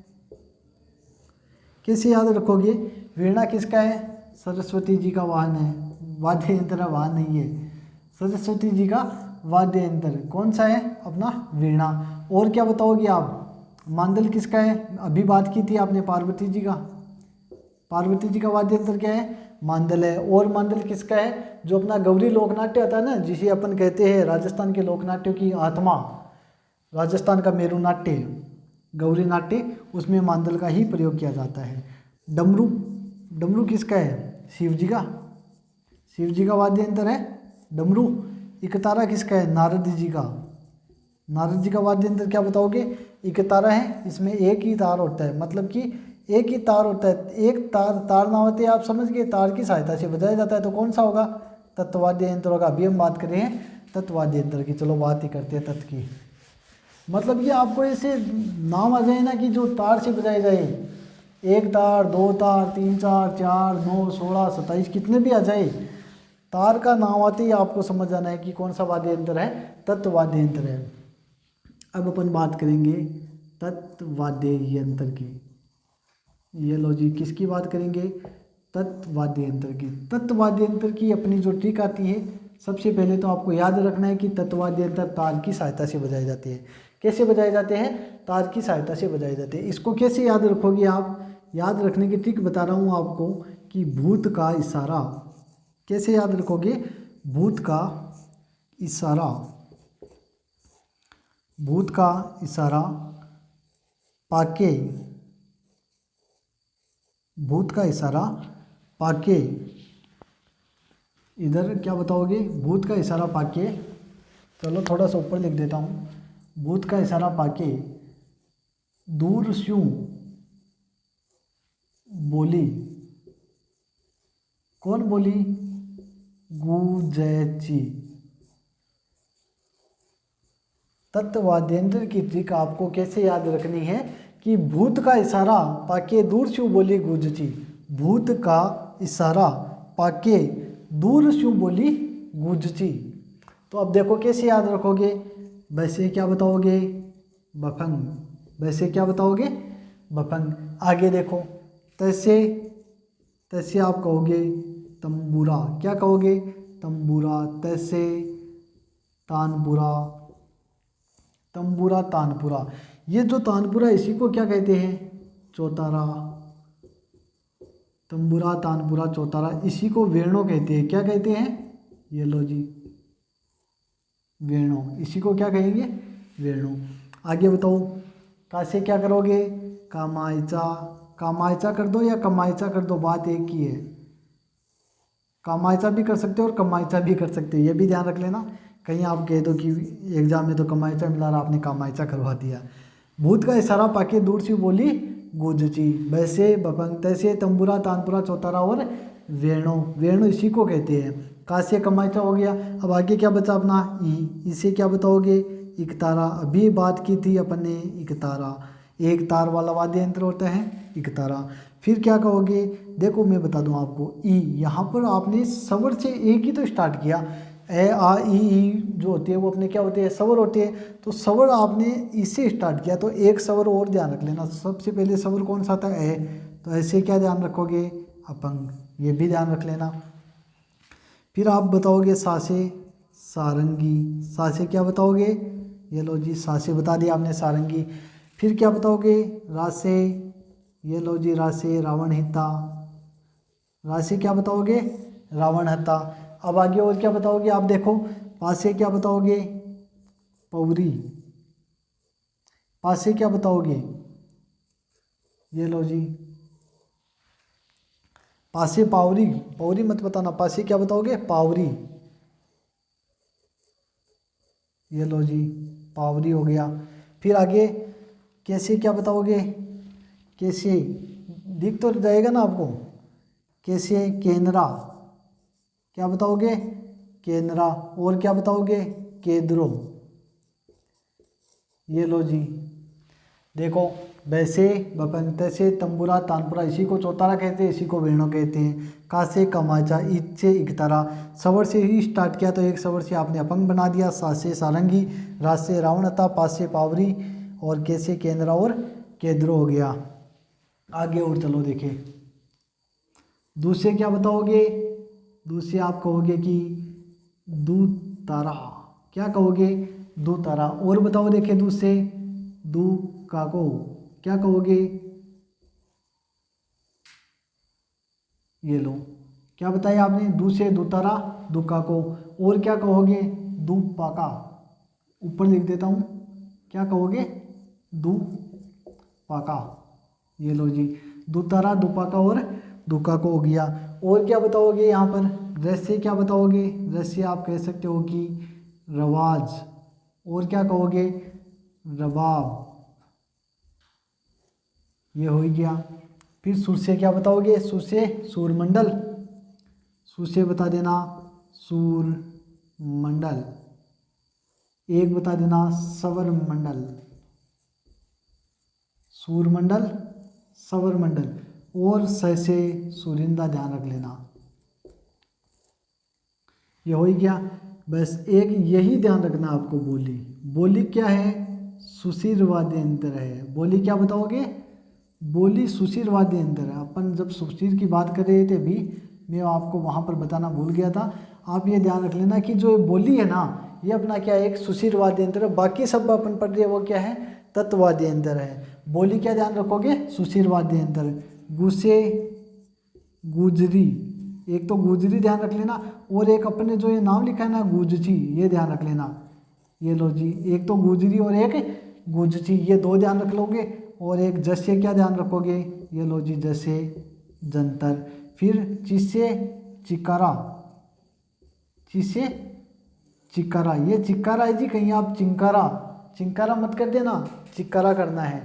A: कैसे याद रखोगे? वीणा किसका है? सरस्वती जी का वाहन है, वाद्य यंत्र वाहन नहीं है। सरस्वती जी का वाद्य यंत्र कौन सा है? अपना वीणा। और क्या बताओगे आप? मांदल किसका है? अभी बात की थी आपने पार्वती जी का। पार्वती जी का वाद्य यंत्र क्या है? मांदल है। और मांदल किसका है? जो अपना गौरी लोकनाट्य होता है ना, जिसे अपन कहते हैं राजस्थान के लोकनाट्यों की आत्मा, राजस्थान का मेरू नाट्य, गौरी नाट्य, उसमें मांदल का ही प्रयोग किया जाता है। डमरू, डमरू किसका है? शिव जी का। शिव जी का वाद्य यंत्र है डमरू। इकतारा किसका है? नारद जी का। नारद जी का वाद्य यंत्र क्या बताओगे? इकतारा है। इसमें एक ही तार होता है, मतलब कि एक ही तार होता है। एक तार, तार ना होते आप समझ गए, तार की सहायता से बजाया जाता है। तो कौन सा होगा? तत्वाद्य यंत्र होगा। अभी हम बात कर रहे हैं तत्वाद्य यंत्र की। चलो बात ही करते हैं तत्व की। मतलब ये आपको ऐसे नाम आ जाए ना कि जो तार से बजाए जाए, एक तार, दो तार, तीन तार, 4, 9, 16, 27, कितने भी आ जाए, तार का नाम आते ही आपको समझ जाना है कि कौन सा वाद्य यंत्र है? तत्वाद्य यंत्र है। अब अपन बात करेंगे तत्वाद्य यंत्र की। ये लो जी, किसकी बात करेंगे? तत्वाद्य यंत्र की। तत्वाद्य यंत्र की अपनी जो ट्रिक आती है, सबसे पहले तो आपको याद रखना है कि तत्वाद्य यंत्र तार की सहायता से बजाए जाते हैं। कैसे बजाए जाते हैं? तार की सहायता से बजाए जाते हैं। इसको कैसे याद रखोगे आप? याद रखने की ट्रिक बता रहा हूँ आपको कि भूत का इशारा। कैसे याद रखोगे? भूत का इशारा। भूत का इशारा पाके, भूत का इशारा पाके, इधर क्या बताओगे? भूत का इशारा पाके, चलो थोड़ा सा ऊपर लिख देता हूँ। भूत का इशारा पाके दूर स्यों बोली। कौन बोली? गुजैची। तत्वाद्यंत्र की ट्रिक आपको कैसे याद रखनी है कि भूत का इशारा पाके दूर स्यों बोली गुजची। भूत का इशारा पाके दूर स्यों बोली गुजची। तो अब देखो कैसे याद रखोगे? वैसे क्या बताओगे? बफंग। वैसे क्या बताओगे? बफंग। आगे देखो, तैसे, तैसे आप कहोगे तंबूरा। क्या कहोगे? तंबूरा। तैसे तानपुरा, तंबूरा तानपुरा। ये जो तानपुरा, इसी को क्या कहते हैं? चौतारा। तंबूरा तानपुरा चौतारा, इसी को वेणु कहते हैं। क्या कहते हैं? ये लो जी, वेणु। इसी को क्या कहेंगे? वेणु। आगे बताओ, कासे क्या करोगे? कामायचा। कामायचा कर दो या कमायचा कर दो, बात एक ही है। कामायचा भी कर सकते हो और कमायचा भी कर सकते हो, ये भी ध्यान रख लेना। कहीं आप कह दो कि एग्जाम में तो कमायचा मिला रहा, आपने कामायचा करवा दिया। भूत का इशारा पाके दूर से बोली गुजची। वैसे बफंग, तैसे तंबूरा तानपुरा चौतारा और वेणु। वेणु इसी को कहते हैं। कासे कमायचा हो गया। अब आगे क्या बचा अपना? ई। इसे क्या बताओगे? इकतारा। अभी बात की थी अपन ने इकतारा, एक तार वाला वाद्य यंत्र होता है इकतारा। फिर क्या कहोगे? देखो मैं बता दूं आपको, ई। यहाँ पर आपने स्वर से एक ही तो स्टार्ट किया। ए आ ई जो होती है वो अपने क्या होते हैं? स्वर होते हैं। तो स्वर आपने इससे स्टार्ट किया, तो एक स्वर और ध्यान रख लेना। सबसे पहले स्वर कौन सा था? ए। तो ऐसे क्या ध्यान रखोगे? अपंग। ये भी ध्यान रख लेना। फिर आप बताओगे सासे सारंगी। सासे क्या बताओगे? ये लो जी, सासे बता दिया आपने, सारंगी। फिर क्या बताओगे? रासे। ये लो जी, रासे रावण हिता। रासे क्या बताओगे? रावण हता। अब आगे और क्या बताओगे आप? देखो, पासे क्या बताओगे? पौरी। पासे क्या बताओगे? ये लो जी, पासे पावरी। पौरी मत बताना, पासे क्या बताओगे? पावरी। ये लो जी, पावरी हो गया। फिर आगे कैसे क्या बताओगे? कैसे दिख तो जाएगा ना आपको। कैसे केनरा। क्या बताओगे? केनरा। और क्या बताओगे? केद्रो। ये लो जी, देखो, वैसे बपंग, तैसे तंबूरा तानपुरा, इसी को चौतारा कहते हैं, इसी को वेणु कहते हैं। कासे कमाचा, ईद से इकतारा। स्वर से ही स्टार्ट किया तो एक स्वर से आपने अपंग बना दिया। सा से सारंगी, रा से रावणता, पा से पावरी और के से केंद्रा और केद्रो हो गया। आगे और चलो देखिए, दूसरे क्या बताओगे, दूसरे आप कहोगे कि दूतारा, क्या कहोगे, दूतारा। और बताओ देखिए दूसरे, दू काको, क्या कहोगे, ये लो, क्या बताया आपने, दूसरे दूतारा दुका को। और क्या कहोगे, दू पाका, ऊपर लिख देता हूँ, क्या कहोगे, दू पाका, ये लो जी, दूतारा दुपाका और दुका को हो गया। और क्या बताओगे यहाँ पर, रस्य क्या बताओगे, रस्य आप कह सकते हो कि रवाज, और क्या कहोगे, रबाब, ये हो गया। फिर सुर से क्या बताओगे, सुर से सूरमंडल, सुर से बता देना सूरमंडल, एक बता देना सवर मंडल, सूरमंडल सवर मंडल। और स से सुरिंदा, ध्यान रख लेना, ये हो ही गया। बस एक यही ध्यान रखना आपको, बोली, बोली क्या है, सुशीर वाद्य यंत्र है। बोली क्या बताओगे, बोली सुशीर वाद्य यंत्र है। अपन जब सुशीर की बात कर रहे थे अभी, मैं आपको वहाँ पर बताना भूल गया था। आप ये ध्यान रख लेना कि जो बोली है ना, ये अपना क्या है, एक सुशीर वाद्य यंत्र है। बाकी सब अपन पढ़ रहे हैं वो क्या है, तत्वाद्य यंत्र है। बोली क्या ध्यान रखोगे, सुशीर वाद्य यंत्र। गुस्से गुजरी, एक तो गुजरी ध्यान रख लेना, और एक अपने जो ये नाम लिखा है ना गुजची, ये ध्यान रख लेना। ये लो जी, एक तो गुजरी और एक गुजची, ये दो ध्यान रख लोगे। और एक जस्य क्या ध्यान रखोगे, ये लो जी, जसे जंतर। फिर चिसे चिकारा, चिसे चिकारा, ये चिकारा है जी, कहीं आप चिंकारा, चिंकारा मत कर देना, चिकारा करना है।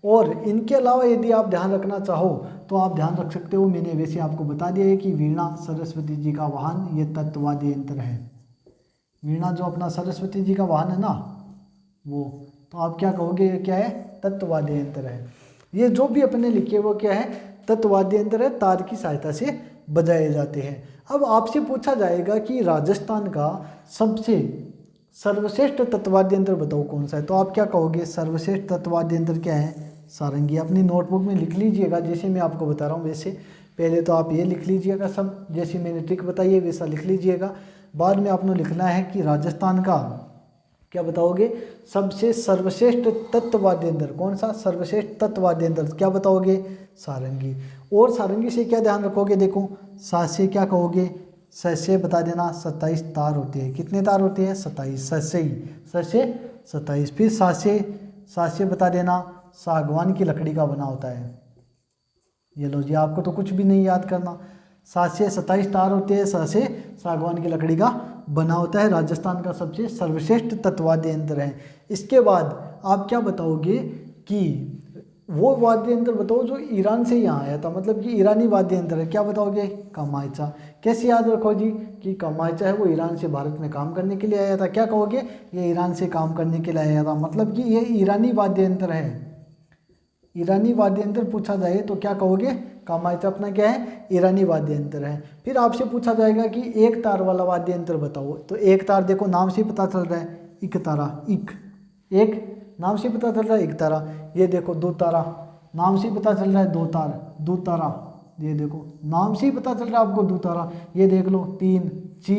A: और इनके अलावा यदि आप ध्यान रखना चाहो तो आप ध्यान रख सकते हो, मैंने वैसे आपको बता दिया है कि वीणा सरस्वती जी का वाहन, ये तत्वाद्य यंत्र है। वीणा जो अपना सरस्वती जी का वाहन है ना, वो, तो आप क्या कहोगे, ये क्या है, तत्वाद्य यंत्र है। ये जो भी अपने लिखे वो क्या है, तत्वाद्य यंत्र है, तार की सहायता से बजाए जाते हैं। अब आपसे पूछा जाएगा कि राजस्थान का सबसे सर्वश्रेष्ठ तत्वाद्य यंत्र बताओ कौन सा है, तो आप क्या कहोगे, सर्वश्रेष्ठ तत्वाद्य यंत्र क्या है, सारंगी। अपनी नोटबुक में लिख लीजिएगा, जैसे मैं आपको बता रहा हूँ वैसे। पहले तो आप ये लिख लीजिएगा सब, जैसे मैंने ट्रिक बताई है वैसा लिख लीजिएगा। बाद में आपने लिखना है कि राजस्थान का क्या बताओगे, सबसे सर्वश्रेष्ठ तत्वाद्य यंत्र कौन सा, सर्वश्रेष्ठ तत्वाद्य यंत्र क्या बताओगे, सारंगी। और सारंगी से क्या ध्यान रखोगे, देखो, सा से क्या कहोगे, स से बता देना 27 तार होते हैं। कितने तार होते हैं, 27, स से ही, स से 27। फिर सा से बता देना सागवान की लकड़ी का बना होता है। ये लो जी, आपको तो कुछ भी नहीं याद करना, 7 से 27 तार होते हैं, सा से सागवान की लकड़ी का बना होता है। राजस्थान का सबसे सर्वश्रेष्ठ तत्वाद्य यंत्र है। इसके बाद आप क्या बताओगे कि वो वाद्य यंत्र बताओ जो ईरान से यहाँ आया था, मतलब कि ईरानी वाद्य यंत्र है, क्या बताओगे, कमायचा। कैसे याद रखो जी कि कमायचा है वो ईरान से भारत में काम करने के लिए आया था, क्या कहोगे, ये ईरान से काम करने के लिए आया था, मतलब कि ये ईरानी वाद्य यंत्र है। ईरानी वाद्य यंत्र पूछा जाए तो क्या कहोगे, कमायचा अपना क्या है, ईरानी वाद्य यंत्र है। फिर आपसे पूछा जाएगा कि एक तार वाला वाद्य यंत्र बताओ, तो एक तार देखो नाम से पता चल रहा है, इक तारा, इक, एक नाम से पता चल रहा है, एक तारा। ये देखो दो तारा, नाम से पता चल रहा है, दो तार, दो तारा। ये देखो नाम से ही पता चल रहा है आपको, दो तारा। ये देख लो, तीन, ची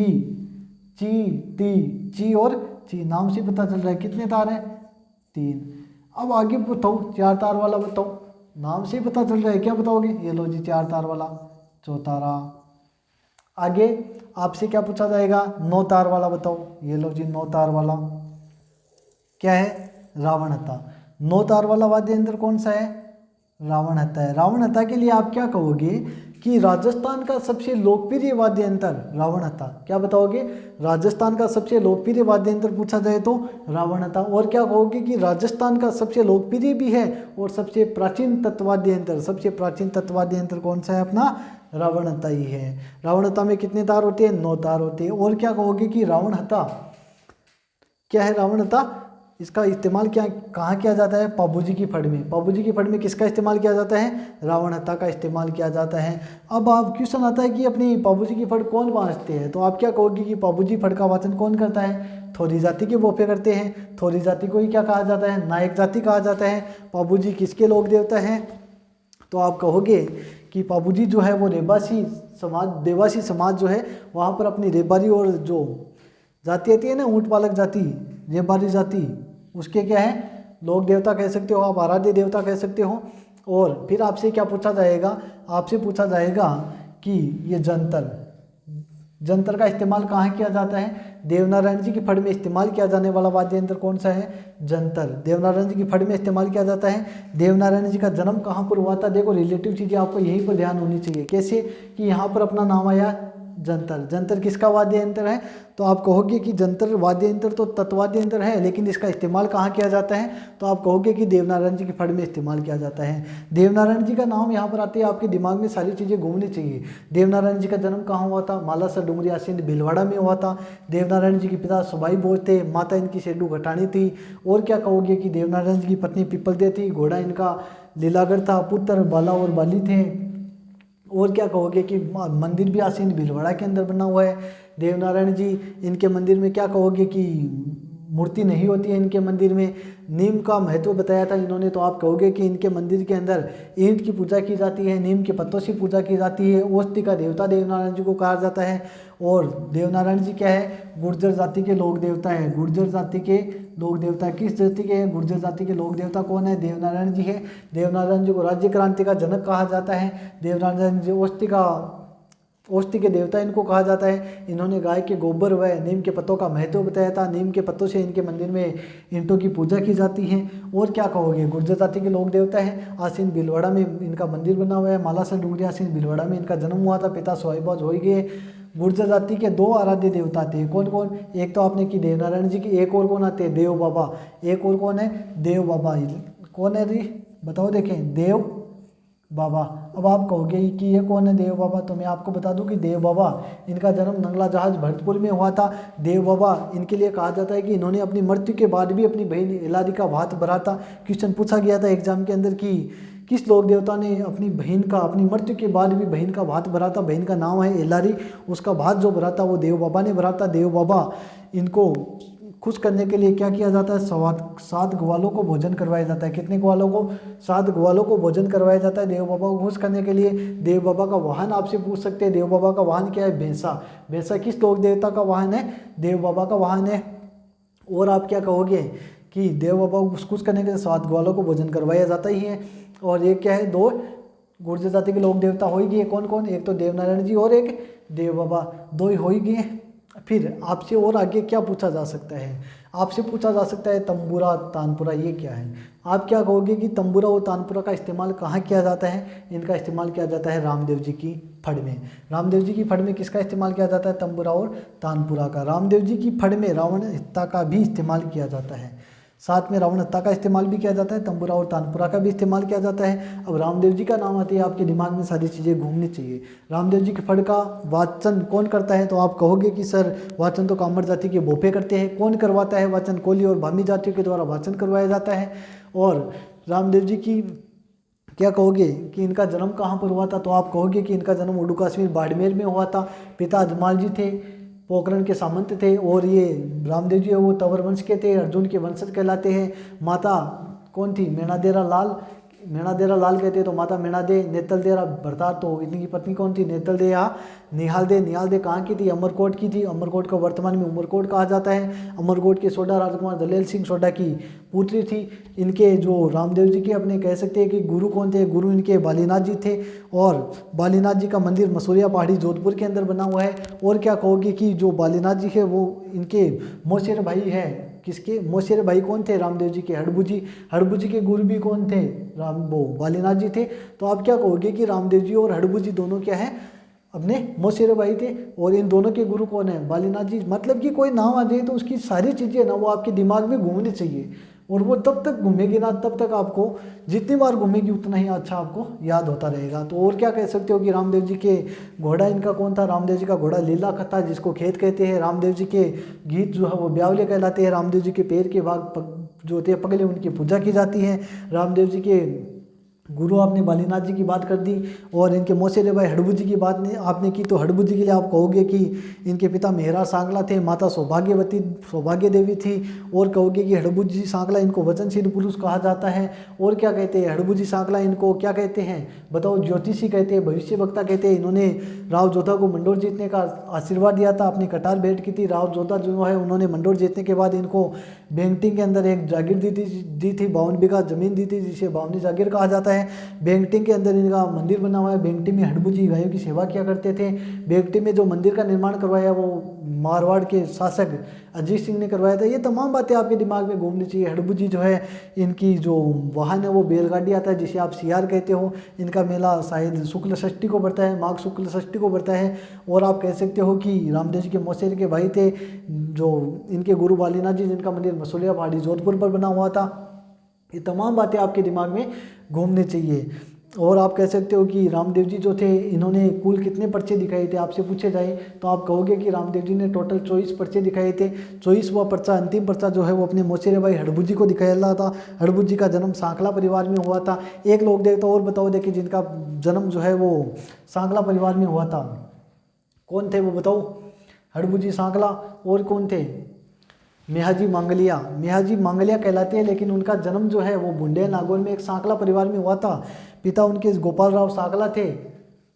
A: ची ती, ची और ची, नाम से पता चल रहा है, कितने तार हैं, 3। अब आगे बताओ, 4 तार वाला बताओ, नाम से ही पता चल रहा है, क्या बताओगे, ये लो जी 4 तार वाला, चौतारा। आगे आपसे क्या पूछा जाएगा, 9 तार वाला बताओ, ये लो जी 9 तार वाला, क्या है, रावणहत्था। 9 तार वाला वाद्य यंत्र कौन सा है, रावणहत्था है। रावणहत्था के लिए आप क्या कहोगे कि राजस्थान का सबसे लोकप्रिय वाद्य यंत्र रावणहत्था, क्या बताओगे, राजस्थान का सबसे लोकप्रिय वाद्य यंत्र पूछा जाए तो रावणहत्था। और क्या कहोगे कि राजस्थान का सबसे लोकप्रिय भी है और सबसे प्राचीन तत्वाद्य यंत्र, सबसे प्राचीन तत्वाद्य यंत्र कौन सा है, अपना रावणहत्था ही है। रावणहत्था में कितने तार होते हैं, 9 तार होते हैं। और क्या कहोगे कि रावणहत्था क्या है, रावणहत्था इसका इस्तेमाल क्या कहाँ किया जाता है, पाबूजी की फड़ में। पाबूजी की फड़ में किसका इस्तेमाल किया जाता है, रावणहत्था का इस्तेमाल किया जाता है। अब आप क्वेश्चन आता है कि अपनी पाबूजी की फड़ कौन बांधते हैं, तो आप क्या कहोगे कि पाबूजी फड़ का वाचन कौन करता है, थोरी जाति के बोफे करते हैं। थोरी जाति को ही क्या कहा जाता है, नायक जाति कहा जाता है। पाबूजी किसके लोक देवता हैं, तो आप कहोगे कि बाबूजी जो है वो देवासी समाज जो है वहाँ पर अपनी रेबारी और जो जाति आती है ना, ऊँट पालक जाति, रेबारी जाति, उसके क्या है लोक देवता कह सकते हो आप, आराध्य देवता कह सकते हो। और फिर आपसे क्या पूछा जाएगा, आपसे पूछा जाएगा कि ये जंतर का इस्तेमाल कहाँ किया जाता है। देवनारायण जी की फड़ में इस्तेमाल किया जाने वाला वाद्य यंत्र कौन सा है, जंतर। देवनारायण जी की फड़ में इस्तेमाल किया जाता है। देवनारायण जी का जन्म कहाँ पर हुआ था, देखो रिलेटिव चीज़ें आपको यहीं पर ध्यान होनी चाहिए। कैसे कि यहाँ पर अपना नाम आया जंतर। जंतर किसका वाद्य यंत्र है, तो आप कहोगे कि जंतर वाद्य यंत्र तो तत्वाद्य यंत्र है, लेकिन इसका इस्तेमाल कहाँ किया जाता है, तो आप कहोगे कि देवनारायण जी की फड़ में इस्तेमाल किया जाता है। देवनारायण जी का नाम यहाँ पर आते ही आपके दिमाग में सारी चीज़ें घूमनी चाहिए। देवनारायण जी का जन्म कहाँ हुआ था, मालासर डुंगरी आसीन भीलवाड़ा में हुआ था। देवनारायण जी के पिता सबाई बोझ थे, माता इनकी शेडू घटानी थी। और क्या कहोगे कि देवनारायण जी की पत्नी पीपलदे थी, घोड़ा इनका लीलागर था, पुत्र बाला और बाली थे। और क्या कहोगे कि मंदिर भी आसीन भीलवाड़ा के अंदर बना हुआ है। देवनारायण जी इनके मंदिर में क्या कहोगे कि मूर्ति नहीं होती है इनके मंदिर में। नीम का महत्व बताया था इन्होंने, तो आप कहोगे कि इनके मंदिर के अंदर ईंट की पूजा की जाती है, नीम के पत्तों से पूजा की जाती है। औषधि का देवता देवनारायण जी को कहा जाता है। और देवनारायण जी क्या है, गुर्जर जाति के लोक देवता है। गुर्जर जाति के लोक देवता किस जाति के हैं, गुर्जर जाति के लोक देवता कौन है, देवनारायण जी है। देवनारायण जी को राज्य क्रांति का जनक कहा जाता है। देवनारायण जी औषधि के देवता इनको कहा जाता है। इन्होंने गाय के गोबर व नीम के पत्तों का महत्व बताया था। नीम के पत्तों से इनके मंदिर में ईंटों की पूजा की जाती है। और क्या कहोगे, गुर्जर जाति के लोक देवता है। आसीन भीलवाड़ा में इनका मंदिर बना हुआ है। मालासर डुंगरी आसीन भीलवाड़ा में इनका जन्म हुआ था। पिता सोईबाज हो गए। गुर्जर जाति के दो आराध्य देवता थे, कौन कौन, एक तो आपने की देवनारायण जी की, एक और कौन आते हैं, देव बाबा। एक और कौन है, देव बाबा। कौन है जी बताओ, देखें, देव बाबा। अब आप कहोगे कि ये कौन है देव बाबा, तो मैं आपको बता दूं कि देव बाबा इनका जन्म नंगला जहाज भरतपुर में हुआ था। देव बाबा इनके लिए कहा जाता है कि इन्होंने अपनी मृत्यु के बाद भी अपनी बहन इलारी का भात भरा था। क्वेश्चन पूछा गया था एग्जाम के अंदर कि किस लोक देवता ने अपनी मृत्यु के बाद भी बहन का भात भरा था। बहन का नाम है इलारी, उसका भात जो भरा था वो देव बाबा ने भरा था। देव बाबा इनको खुश करने के लिए क्या किया जाता है, 7 ग्वालों को भोजन करवाया जाता है। कितने ग्वालों को, 7 ग्वालों को भोजन करवाया जाता है देव बाबा को खुश करने के लिए। देव बाबा का वाहन आपसे पूछ सकते हैं, देव बाबा का वाहन क्या है, भैंसा। भैंसा किस लोक देवता का वाहन है, देव बाबा का वाहन है। और आप क्या कहोगे कि देव बाबा को खुश करने के लिए 7 ग्वालों को भोजन करवाया जाता ही है। और एक क्या है, 2 गुर्जर जाति के लोक देवता हो ही गए, कौन कौन, एक तो देवनारायण जी और एक देव बाबा, 2 ही हो ही गए। फिर आपसे और आगे क्या पूछा जा सकता है, आपसे पूछा जा सकता है तंबूरा तानपुरा ये क्या है। आप क्या कहोगे कि तंबूरा और तानपुरा का इस्तेमाल कहाँ किया जाता है, इनका इस्तेमाल किया जाता है रामदेव जी की फड़ में। रामदेव जी की फड़ में किसका इस्तेमाल किया जाता है, तंबूरा और तानपुरा का। रामदेव जी की फड़ में रावण हत्या का भी इस्तेमाल किया जाता है, साथ में रावण हत्या का इस्तेमाल भी किया जाता है, तंबूरा और तानपुरा का भी इस्तेमाल किया जाता है। अब रामदेव जी का नाम आते ही आपके दिमाग में सारी चीज़ें घूमनी चाहिए। रामदेव जी के फड़ का वाचन कौन करता है, तो आप कहोगे कि सर वाचन तो कामर जाति के भोपे करते हैं। कौन करवाता है वाचन, कोली और भामी जातियों के द्वारा वाचन करवाया जाता है। और रामदेव जी की क्या कहोगे कि इनका जन्म कहाँ पर हुआ था, तो आप कहोगे कि इनका जन्म उड़ू कश्मीर बाड़मेर में हुआ था। पिता अजमाल जी थे, पोखरण के सामंत थे। और ये रामदेव जी है वो तंवर वंश के थे, अर्जुन के वंशज कहलाते हैं। माता कौन थी, मेणादेरा लाल कहते हैं, तो माता मेणादे। नेतलदेरा भरतार, तो इनकी पत्नी कौन थी, नेतलदे या निहाल दे कहाँ की थी, अमरकोट की थी। अमरकोट को वर्तमान में उमरकोट कहा जाता है। अमरकोट के सोडा राजकुमार दलेल सिंह सोडा की पुत्री थी। इनके जो रामदेव जी के अपने कह सकते हैं कि गुरु कौन थे, गुरु इनके बालीनाथ जी थे। और बालीनाथ जी का मंदिर मसूरिया पहाड़ी जोधपुर के अंदर बना हुआ है। और क्या कहोगे कि जो बालीनाथ जी है वो इनके मौसेर भाई है, किसके, मौसेर भाई कौन थे, रामदेव जी के, हड़बू जी के गुरु भी कौन थे, बालीनाथ जी थे। तो आप क्या कहोगे कि रामदेव जी और हड़बू जी दोनों क्या है, अपने मौसेरे भाई थे। और इन दोनों के गुरु कौन है, बालीनाथ जी। मतलब कि कोई नाम आ जाए तो उसकी सारी चीज़ें ना वो आपके दिमाग में घूमनी चाहिए। और वो तब तक घूमेगी ना, तब तक आपको जितनी बार घूमेगी उतना ही अच्छा आपको याद होता रहेगा। तो और क्या कह सकते हो कि रामदेव जी के घोड़ा इनका कौन था, रामदेव जी का घोड़ा लीला था जिसको खेत कहते हैं। रामदेव जी के गीत जो है वो ब्यावले कहलाते हैं। रामदेव जी के पैर के भाग जो होते हैं पगले, उनकी पूजा की जाती है। रामदेव जी के गुरु आपने बालीनाथ जी की बात कर दी और इनके मौसेरे भाई हड़बू जी की बात ने आपने की, तो हड़बू जी के लिए आप कहोगे कि इनके पिता मेहरा सांगला थे, माता सौभाग्य देवी थी, और कहोगे कि हड़बू जी सांगला इनको वचनशील पुरुष कहा जाता है। और क्या कहते हैं हड़बू जी सांगला इनको क्या कहते हैं बताओ, ज्योतिषी कहते हैं, भविष्य वक्ता कहते हैं। इन्होंने राव जोधा को मंडोर जीतने का आशीर्वाद दिया था, अपनी कटार भेंट की थी। राव जोधा जो है उन्होंने मंडोर जीतने के बाद इनको बेंगटिंग के अंदर एक जागीर दी थी 52 बीघा जमीन दी थी, जिसे बावनी जागीर कहा जाता है। बेंगटिंग के अंदर इनका मंदिर बना हुआ है। बेंगटिंग में हड़बू जी गायों की सेवा किया करते थे। बेंगटिंग में जो मंदिर का निर्माण करवाया वो मारवाड़ के शासक अजीत सिंह ने करवाया था। ये तमाम बातें आपके दिमाग में घूमनी चाहिए। हड़बू जी जो है इनकी जो वाहन है वो बैलगाड़ी आता है, जिसे आप सियार कहते हो। इनका मेला शायद शुक्ल षष्ठी को पड़ता है, माघ शुक्ल षष्ठी को पड़ता है। और आप कह सकते हो कि रामदेव जी के मौसेरे के भाई थे जो इनके गुरु बालीनाथ जी, जिनका मंदिर मसूलिया पहाड़ी जोधपुर पर बना हुआ था। ये तमाम बातें आपके दिमाग में घूमने चाहिए। और आप कह सकते हो कि रामदेव जी जो थे इन्होंने कुल कितने पर्चे दिखाए थे, आपसे पूछे जाए तो आप कहोगे कि रामदेव जी ने टोटल 24 पर्चे दिखाए थे। 24वां पर्चा, अंतिम पर्चा जो है वो अपने मौसेरे भाई हड़बू जी को दिखाया था। हड़बू जी का जन्म सांकला परिवार में हुआ था। एक लोग देखते और बताओ देखिए जिनका जन्म जो है वो सांकला परिवार में हुआ था, कौन थे वो बताओ। हड़बू जी सांकला, और कौन थे, मेहाजी मांगलिया। मेहाजी मांगलिया कहलाते हैं, लेकिन उनका जन्म जो है वो बुंडेल नागौर में एक सांकला परिवार में हुआ था। पिता उनके गोपाल राव सांकला थे।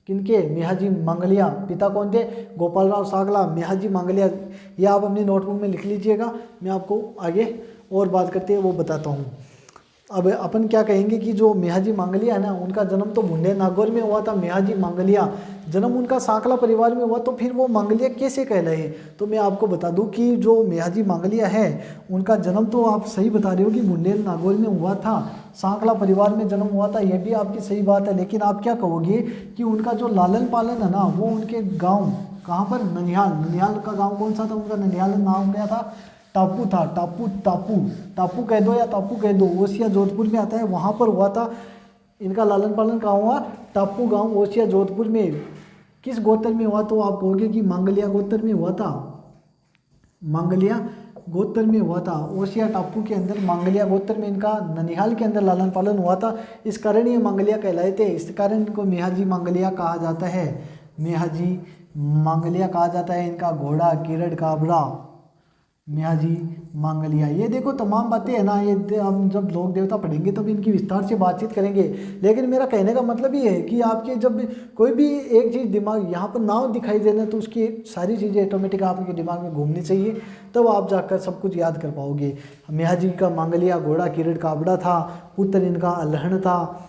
A: किनके, मेहाजी मांगलिया। पिता कौन थे, गोपाल राव सांकला, मेहाजी मांगलिया। ये आप अपनी नोटबुक में लिख लीजिएगा, मैं आपको आगे और बात करते हैं वो बताता हूँ। अब अपन क्या कहेंगे कि जो मेहाजी मांगलिया है ना, उनका जन्म तो बुंडेल नागौर में हुआ था। मेहाजी मांगलिया जन्म उनका सांकला परिवार में हुआ, तो फिर वो मांगलिया कैसे कहलाए। तो मैं आपको बता दूं कि जो मेहाजी मांगलिया है उनका जन्म तो आप सही बता रहे हो कि बुंडेल नागौर में हुआ था, सांकला परिवार में जन्म हुआ था, ये भी आपकी सही बात है। लेकिन आप क्या कहोगे कि उनका जो लालन पालन है ना वो उनके गाँव कहाँ पर, ननिहाल। ननिहाल का गाँव कौन सा था उनका, ननिहाल नाम क्या था, टापू था। टापू कह दो या टापू कह दो, ओसिया जोधपुर में आता है, वहाँ पर हुआ था इनका लालन पालन। कहाँ हुआ, टापू गांव ओसिया जोधपुर में। किस गोत्र में हुआ, तो आप कहोगे कि मांगलिया गोत्र में हुआ था। मांगलिया गोत्र में हुआ था, ओसिया टापू के अंदर मांगलिया गोत्र में इनका ननिहाल के अंदर लालन पालन हुआ था। इस कारण ये मांगलिया कहलाए थे। इस कारण इनको मेहाजी मांगलिया कहा जाता है। मेहाजी मांगलिया कहा जाता है। इनका घोड़ा किरड़ काबरा, मेहाजी मांगलिया। ये देखो तमाम बातें है ना, ये हम जब लोक देवता पढ़ेंगे तब इनकी विस्तार से बातचीत करेंगे। लेकिन मेरा कहने का मतलब ये है कि आपके जब कोई भी एक चीज़ दिमाग यहाँ पर नाव दिखाई देना, तो उसकी सारी चीज़ें ऑटोमेटिक आपके दिमाग में घूमनी चाहिए, तब आप जाकर सब कुछ याद कर पाओगे। मेहाजी का मांगलिया घोड़ा किरड़ काबड़ा था, पुत्र इनका अलहण था,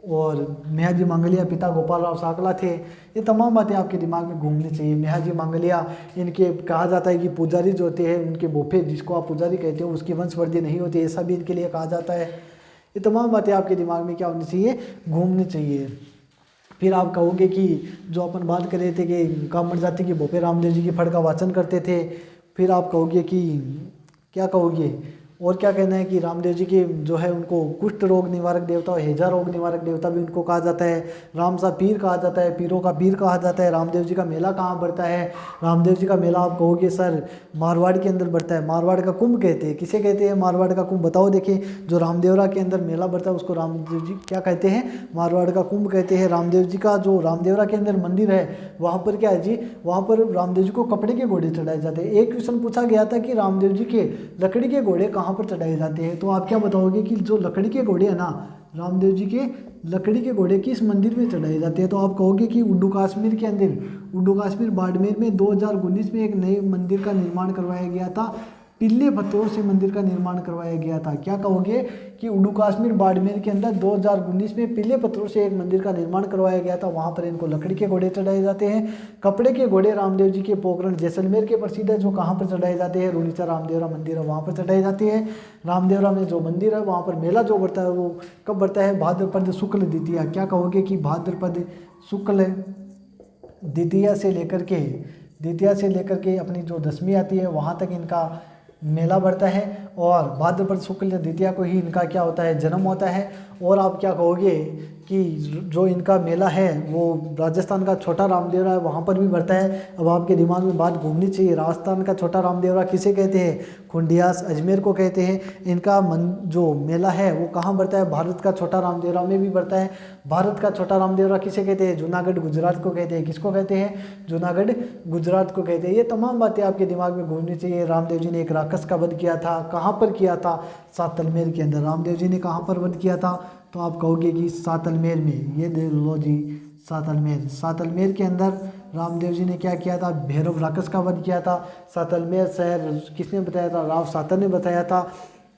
A: और मेहाजी मांगलिया पिता गोपाल राव सांकला थे। ये तमाम बातें आपके दिमाग में घूमनी चाहिए। मेहाजी मांगलिया इनके कहा जाता है कि पुजारी जो होते हैं उनके बोफे, जिसको आप पुजारी कहते हो, उसकी वंशवृद्धि नहीं होती, ऐसा भी इनके लिए कहा जाता है। ये तमाम बातें आपके दिमाग में क्या होनी चाहिए, घूमनी चाहिए। फिर आप कहोगे कि जो अपन बात कर रहे थे कि कामड़ जाति के बोफे रामदेव जी की फड़ का वाचन करते थे। फिर आप कहोगे कि क्या कहोगे, और क्या कहना है कि रामदेव जी के जो है उनको कुष्ठ रोग निवारक देवता और हैजा रोग निवारक देवता भी उनको कहा जाता है। रामसा पीर कहा जाता है, पीरों का पीर कहा जाता है। रामदेव जी का मेला कहाँ बढ़ता है, रामदेव जी का मेला आप कहोगे सर मारवाड़ के अंदर बढ़ता है। मारवाड़ का कुंभ कहते हैं। किसे कहते हैं मारवाड़ का कुंभ, बताओ देखिए। जो रामदेवरा के अंदर मेला बढ़ता है उसको रामदेव जी क्या कहते हैं, मारवाड़ का कुंभ कहते हैं। रामदेव जी का जो रामदेवरा के अंदर मंदिर है वहाँ पर क्या है जी, वहाँ पर रामदेव जी को कपड़े के घोड़े चढ़ाए जाते हैं। एक क्वेश्चन पूछा गया था कि रामदेव जी के लकड़ी के घोड़े कहाँ पर चढ़ाए जाते हैं, तो आप क्या बताओगे कि जो लकड़ी के घोड़े हैं ना, रामदेव जी के लकड़ी के घोड़े किस मंदिर में चढ़ाए जाते हैं, तो आप कहोगे कि उड्डू कश्मीर के अंदर, उड्डू कश्मीर बाड़मेर में 2019 में एक नए मंदिर का निर्माण करवाया गया था। पीले पत्थरों से मंदिर का निर्माण करवाया गया था। क्या कहोगे कि उड्डू कश्मीर बाड़मेर के अंदर 2019 में पीले पत्थरों से एक मंदिर का निर्माण करवाया गया था। वहाँ पर इनको लकड़ी के घोड़े चढ़ाए जाते हैं। कपड़े के घोड़े रामदेव जी के पोखरण जैसलमेर के प्रसिद्ध है, जो कहाँ पर चढ़ाए जाते हैं, रुणीचा रामदेवरा मंदिर है वहाँ पर चढ़ाए जाते हैं। रामदेवरा में जो मंदिर है वहाँ पर मेला जो बढ़ता है वो कब बढ़ता है, भाद्रपद शुक्ल द्वितीया। क्या कहोगे कि भाद्रपद शुक्ल द्वितीया से लेकर के अपनी जो दशमी आती है वहाँ तक इनका मेला बढ़ता है, और भाद्रपद शुक्ल द्वितीया को ही इनका क्या होता है, जन्म होता है। और आप क्या कहोगे कि जो इनका मेला है वो राजस्थान का छोटा रामदेवरा है, वहाँ पर भी बढ़ता है। अब आपके दिमाग में बात घूमनी चाहिए, राजस्थान का छोटा रामदेवरा किसे कहते हैं? खुंडियास अजमेर को कहते हैं। इनका जो मेला है वो कहाँ बढ़ता है? भारत का छोटा रामदेवरा में भी बढ़ता है। भारत का छोटा रामदेवरा किसे कहते हैं? जूनागढ़ गुजरात को कहते हैं। किसको कहते हैं? जूनागढ़ गुजरात को कहते हैं। ये तमाम बातें आपके दिमाग में घूमनी चाहिए। रामदेव जी ने एक राक्षस का वध किया था, कहाँ पर किया था? सातलमेर के अंदर। रामदेव जी ने कहाँ पर वध किया था? तो आप कहोगे कि सातलमेर में। ये देख लो जी, सातलमेर के अंदर रामदेव जी ने क्या किया था? भैरव राक्षस का वध किया था। सातलमेर शहर किसने बताया था? राव सातल ने बताया था।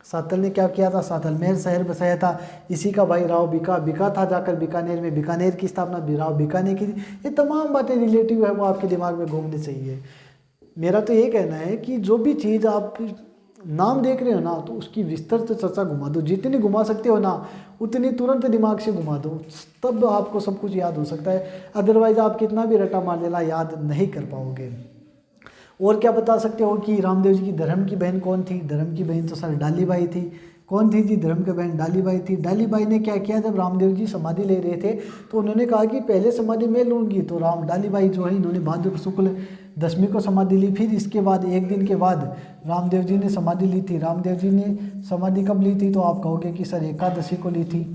A: सातल ने क्या किया था? सातलमेर शहर बसाया था। इसी का भाई राव बिका था जाकर बीकानेर में, बीकानेर की स्थापना राव बिका ने की थी। ये तमाम बातें रिलेटिव है वो आपके दिमाग में घूमनी चाहिए। मेरा तो ये कहना है कि जो भी चीज़ आप नाम देख रहे हो ना, तो उसकी विस्तृत चर्चा घुमा दो, जितनी घुमा सकते हो ना उतनी तुरंत दिमाग से घुमा दो, तब आपको सब कुछ याद हो सकता है। अदरवाइज आप कितना भी रटा मार लेना, याद नहीं कर पाओगे। और क्या बता सकते हो कि रामदेव जी की धर्म की बहन कौन थी? धर्म की बहन तो सर डालीबाई थी। कौन थी जी? धर्म की बहन डालीबाई थी। डालीबाई ने क्या किया, जब रामदेव जी समाधि ले रहे थे तो उन्होंने कहा कि पहले समाधि मैं लूँगी। तो डालीबाई जो है इन्होंने भाद्र शुक्ल दशमी को समाधि ली। फिर इसके बाद एक दिन के बाद रामदेव जी ने समाधि ली थी। रामदेव जी ने समाधि कब ली थी? तो आप कहोगे कि सर एकादशी को ली थी।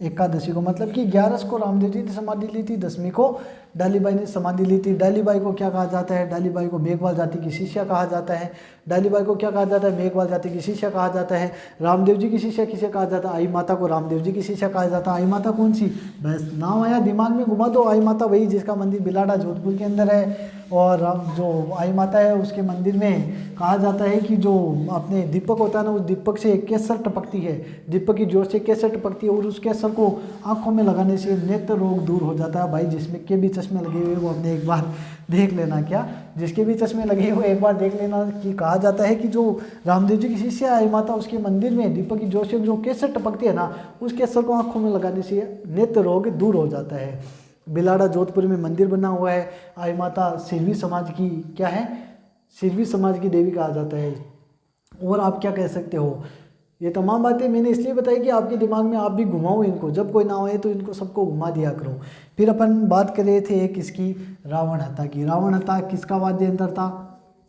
A: एकादशी को मतलब कि 11 को रामदेव जी ने समाधि ली थी, दशमी को डालीबाई ने समाधि ली थी। डालीबाई को क्या कहा जाता है? डालीबाई को मेघवाल जाति की शिष्या कहा जाता है। डालीबाई को क्या कहा जाता है? मेघवाल जाति की शिष्या कहा जाता है। रामदेव जी की शिष्या किसे कहा जाता है? आई माता को रामदेव जी की शिष्या कहा जाता है। आई माता कौन सी? बस नाम आया दिमाग में घुमा दो। आई माता वही जिसका मंदिर बिलाड़ा जोधपुर के अंदर है। और जो आई माता है उसके मंदिर में कहा जाता है कि जो अपने दीपक होता है ना, उस दीपक से केसर टपकती है, दीपक की जोर से केसर टपकती है और उस केसर को आंखों में लगाने से नेत्र रोग दूर हो जाता है। भाई जिसमें के भी चश्मे लगे हुए वो अपने एक बार देख लेना। क्या? जिसके भी चश्मे लगे हुए एक बार देख लेना। कि कहा जाता है कि जो रामदेव जी की शिष्या आई माता, उसके मंदिर में दीपक की जोर से जो केसर टपकती है ना, उस केसर को आंखों में लगाने से नेत्र रोग दूर हो जाता है। बिलाड़ा जोधपुर में मंदिर बना हुआ है। आई माता सिरवी समाज की क्या है? सिरवी समाज की देवी कहा जाता है। और आप क्या कह सकते हो? ये तमाम बातें मैंने इसलिए बताई कि आपके दिमाग में आप भी घुमाओ इनको, जब कोई ना आए तो इनको सबको घुमा दिया करो। फिर अपन बात कर रहे थे किसकी? रावण हत्या की। रावण हत्या किसका वाद्य यंत्र था?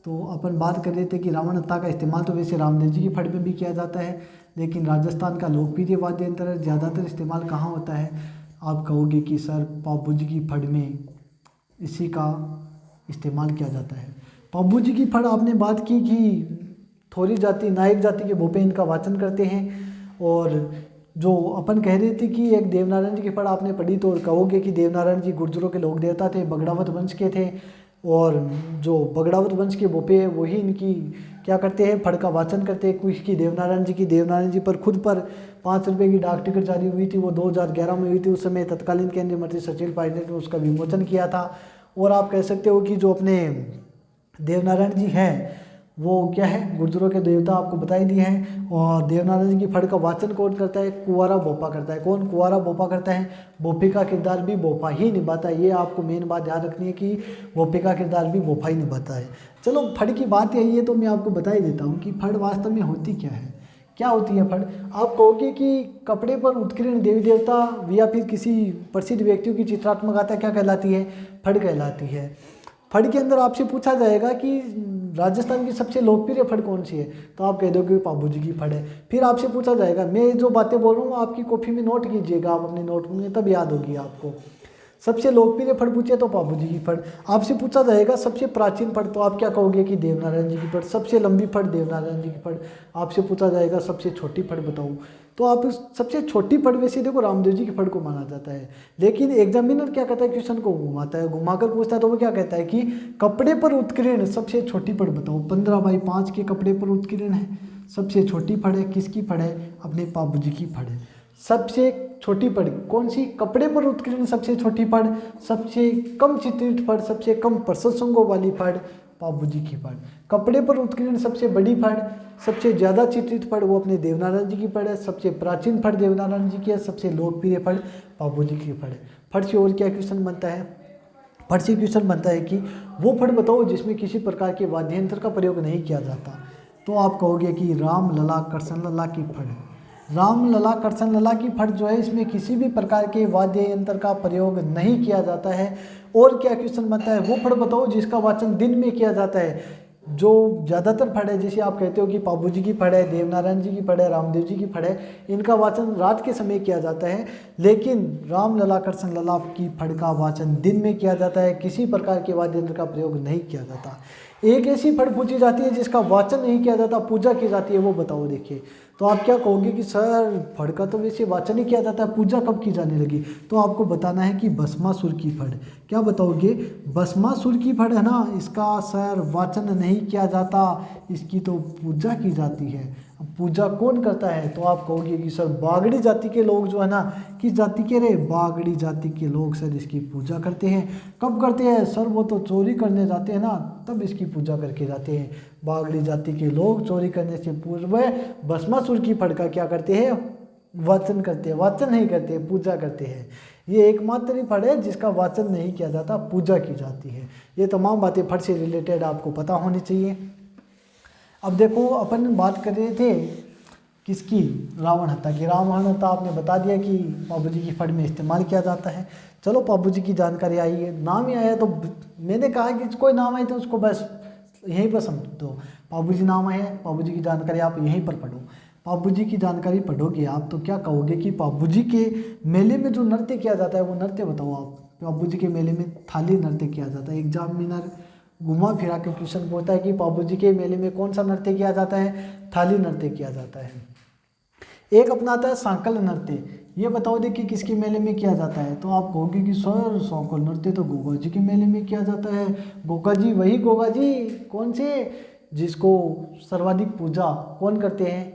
A: तो अपन बात कर रहे थे कि रावण हत्या का इस्तेमाल तो वैसे रामदेव जी की फड़ में भी किया जाता है, लेकिन राजस्थान का लोकप्रिय वाद्य यंत्र है। ज़्यादातर इस्तेमाल कहाँ होता है? आप कहोगे कि सर पाबू जी की फड़ में इसी का इस्तेमाल किया जाता है। पाबू जी की फड़ आपने बात की कि थोरी जाति नायक जाति के भूपे इनका वाचन करते हैं। और जो अपन कह रहे थे कि एक देवनारायण जी की फड़ आपने पढ़ी, तो कहोगे कि देवनारायण जी गुर्जरों के लोक देवता थे, बगड़ावत वंश के थे। और जो बगड़ावत वंश के भूपे हैं वही इनकी क्या करते हैं? फड़ का वाचन करते हैं। कुछ की देवनारायण जी पर खुद पर 5 रुपये की डाक टिकट जारी हुई थी, वो 2011 में हुई थी। उस समय तत्कालीन केंद्रीय मंत्री सचिन पायलट ने उसका विमोचन किया था। और आप कह सकते हो कि जो अपने देवनारायण जी हैं वो क्या है? गुर्जरों के देवता आपको बताई दिए हैं। और देवनारायण जी की फड़ का वाचन कौन करता है? कुंवारा भोपा करता है। कौन कुंवारा भोपा करता है? भोपे का किरदार भी भोपा ही निभाता है। ये आपको मेन बात ध्यान रखनी है कि भोपे का किरदार भी भोपा ही निभाता है। चलो फड़ की बात यही है तो मैं आपको बता ही देता हूँ कि फड़ वास्तव में होती क्या है। क्या होती है फड़? आप कहोगे कि कपड़े पर उत्कीर्ण देवी देवता या फिर किसी प्रसिद्ध व्यक्तियों की चित्रात्मकता क्या कहलाती है? फड़ कहलाती है। फड़ के अंदर आपसे पूछा जाएगा कि राजस्थान की सबसे लोकप्रिय फड़ कौन सी है, तो आप कह दोगे पाबू जी की फड़ है। फिर आपसे पूछा जाएगा, मैं जो बातें बोल रहा हूँ आपकी कॉपी में नोट कीजिएगा, आप अपने नोटबुक में, तब याद होगी आपको। सबसे लोकप्रिय फड़ पूछे तो पाबू जी की फड़। आपसे पूछा जाएगा सबसे प्राचीन फड़, तो आप क्या कहोगे कि देवनारायण जी की फड़। सबसे लंबी फड़ देवनारायण जी की फड़। आपसे पूछा जाएगा सबसे छोटी फड़ बताओ, तो आप सबसे छोटी फड़ वैसे देखो रामदेव जी की फड़ को माना जाता है। लेकिन एग्जामिनर क्या कहता है? क्वेश्चन को घुमाता है, घुमाकर पूछता है, तो वो क्या कहता है कि कपड़े पर उत्कीर्ण सबसे छोटी फड़ बताओ। 15x5 के कपड़े पर उत्कीर्ण है, सबसे छोटी फड़ है। किसकी फड़ है? अपने पाबू जी की फड़ है। सबसे छोटी फड़ कौन सी? कपड़े पर उत्कीर्ण सबसे छोटी फड़। सबसे कम चित्रित फड़, सबसे कम प्रशंसकों वाली फड़ पाबू जी की फड़। कपड़े पर उत्कीर्ण सबसे बड़ी फड़, सबसे ज़्यादा चित्रित फड़ वो अपने देवनारायण जी की फड़ है। सबसे प्राचीन फड़ देवनारायण जी की है। सबसे लोकप्रिय फड़ पाबू जी की फड़ है। फड़ से और क्या क्वेश्चन बनता है? फड़ से क्वेश्चन बनता है कि वो फड़ बताओ जिसमें किसी प्रकार के वाद्य यंत्र का प्रयोग नहीं किया जाता। तो आप कहोगे कि राम लला कृष्ण लला की फड़। राम लला कृष्ण लला की फट जो है इसमें किसी भी प्रकार के वाद्य यंत्र का प्रयोग नहीं किया जाता है। और क्या क्वेश्चन बनता है, वो फट बताओ जिसका वाचन दिन में किया जाता है। जो ज़्यादातर फड़ है, जैसे आप कहते हो कि पाबू जी की फड़ है, देवनारायण जी की फड़ है, रामदेव जी की फड़ है, इनका वाचन रात के समय किया जाता है। लेकिन राम लला कृष्ण लला की फड़ का वाचन दिन में किया जाता है, किसी प्रकार के वाद्य यंत्र का प्रयोग नहीं किया जाता। एक ऐसी फड़ पूछी जाती है जिसका वाचन नहीं किया जाता, पूजा की जाती है, वो बताओ। देखिए तो आप क्या कहोगे कि सर फड़ का तो वैसे वाचन ही किया जाता है, पूजा कब की जाने लगी? तो आपको बताना है कि भस्मासुर की फड़। क्या बताओगे? भस्मासुर की फड़ है ना, इसका सर वाचन नहीं किया जाता, इसकी तो पूजा की जाती है। अब पूजा कौन करता है? तो आप कहोगे कि सर बागड़ी जाति के लोग जो है ना, किस जाति के रे? बागड़ी जाति के लोग सर इसकी पूजा करते हैं। कब करते हैं सर? वो तो चोरी करने जाते हैं ना, तब इसकी पूजा करके जाते हैं। बागड़ी जाति के लोग चोरी करने से पूर्व भस्मासुर की फड़ का क्या करते हैं? वाचन करते हैं। वाचन नहीं करते, पूजा करते हैं। ये एकमात्र ही फड़ है जिसका वाचन नहीं किया जाता, पूजा की जाती है। ये तमाम बातें फड़ से रिलेटेड आपको पता होनी चाहिए। अब देखो अपन बात कर रहे थे किसकी? रावण हत्या की। रावण हत्या आपने बता दिया कि पाबू जी की फड़ में इस्तेमाल किया जाता है। चलो पाबू जी की जानकारी आई है, नाम ही आया तो मैंने कहा कि कोई नाम आए तो उसको बस यहीं पर समझ दो। पाबू जी नाम आया, पाबू जी की जानकारी आप यहीं पर पढ़ो। पाबू जी की जानकारी पढ़ोगे आप तो क्या कहोगे कि पाबू जी के मेले में जो नृत्य किया जाता है वो नृत्य बताओ आप। पाबू जी के मेले में थाली नृत्य किया जाता है। एग्जामिनर घुमा फिरा के क्वेश्चन पूछता है कि पाबू जी के मेले में कौन सा नृत्य किया जाता है? थाली नृत्य किया जाता है। एक अपनाता है सांकल नृत्य। ये बताओ देखिए किसके मेले में किया जाता है? तो आप कहोगे कि सर सांकल नृत्य तो गोगा जी के मेले में किया जाता है। गोगा जी, वही गोगा जी कौन से जिसको सर्वाधिक पूजा कौन करते हैं?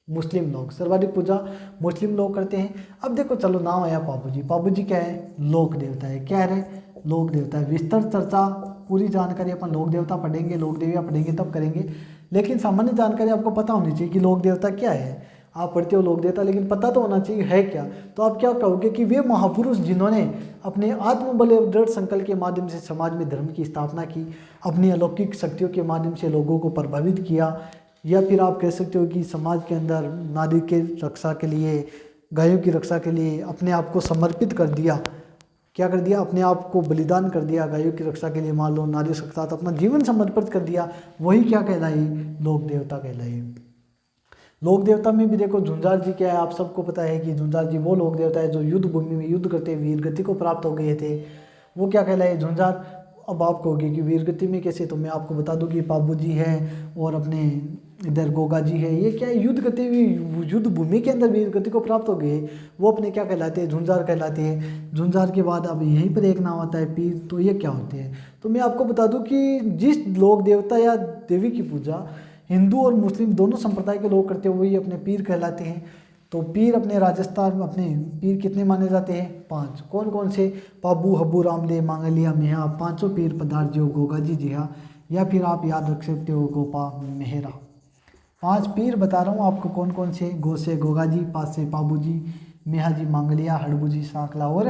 A: मुस्लिम लोग। सर्वाधिक पूजा मुस्लिम लोग करते हैं। अब देखो चलो नाम आया पाबू जी। पाबू जी क्या है? लोक देवता है। क्या है? लोक देवता है। विस्तार चर्चा पूरी जानकारी अपन लोक देवता पढ़ेंगे, लोक देविया पढ़ेंगे तब करेंगे। लेकिन सामान्य जानकारी आपको पता होनी चाहिए कि लोक देवता क्या है। आप पढ़ते हो लोक देवता, लेकिन पता तो होना चाहिए है क्या। तो आप क्या कहोगे कि वे महापुरुष जिन्होंने अपने आत्मबल एवं दृढ़ संकल्प के माध्यम से समाज में धर्म की स्थापना की, अपनी अलौकिक शक्तियों के माध्यम से लोगों को प्रभावित किया, या फिर आप कह सकते हो कि समाज के अंदर नारी के रक्षा के लिए, गायों की रक्षा के लिए अपने आप को समर्पित कर दिया। क्या कर दिया? अपने आप को बलिदान कर दिया गायों की रक्षा के लिए। मान लो नारी के साथ अपना जीवन समर्पित कर दिया, वही क्या कहलाई? लोक देवता कहलाई। लोक देवता में भी देखो झुंझार जी क्या है, आप सबको पता है कि झुंझार जी वो लोक देवता है जो युद्ध भूमि में युद्ध करते वीर गति को प्राप्त हो गए थे। वो क्या कहलाए? झुंझार। अब आप कहोगे कि वीर गति में कैसे? तो मैं आपको बता दूं कि पाबू जी है और अपने इधर गोगा जी है, ये क्या है? युद्ध करते हुए युद्ध भूमि के अंदर वीर गति को प्राप्त हो गए, वो अपने क्या कहलाते हैं? झुंझार कहलाते हैं। झुंझार के बाद अब यहीं पर एक नाम आता है पीर। तो ये क्या होते हैं? तो मैं आपको बता दूं कि जिस लोक देवता या देवी की पूजा हिंदू और मुस्लिम दोनों संप्रदाय के लोग करते हैं वही अपने पीर कहलाते हैं। तो पीर अपने राजस्थान में अपने पीर कितने माने जाते हैं? 5। कौन कौन से? पाबू, हब्बू, रामदेव, मांगलिया, मेहा, पांचों पीर पधार जो गोगा जी जिहा, या फिर आप याद रख सकते हो गोपा मेहरा। 5 पीर बता रहा हूँ आपको कौन कौन से। गो से गोगा जी, पास से पाबू जी, मेहा जी मांगलिया, हड़बू जी सांकला और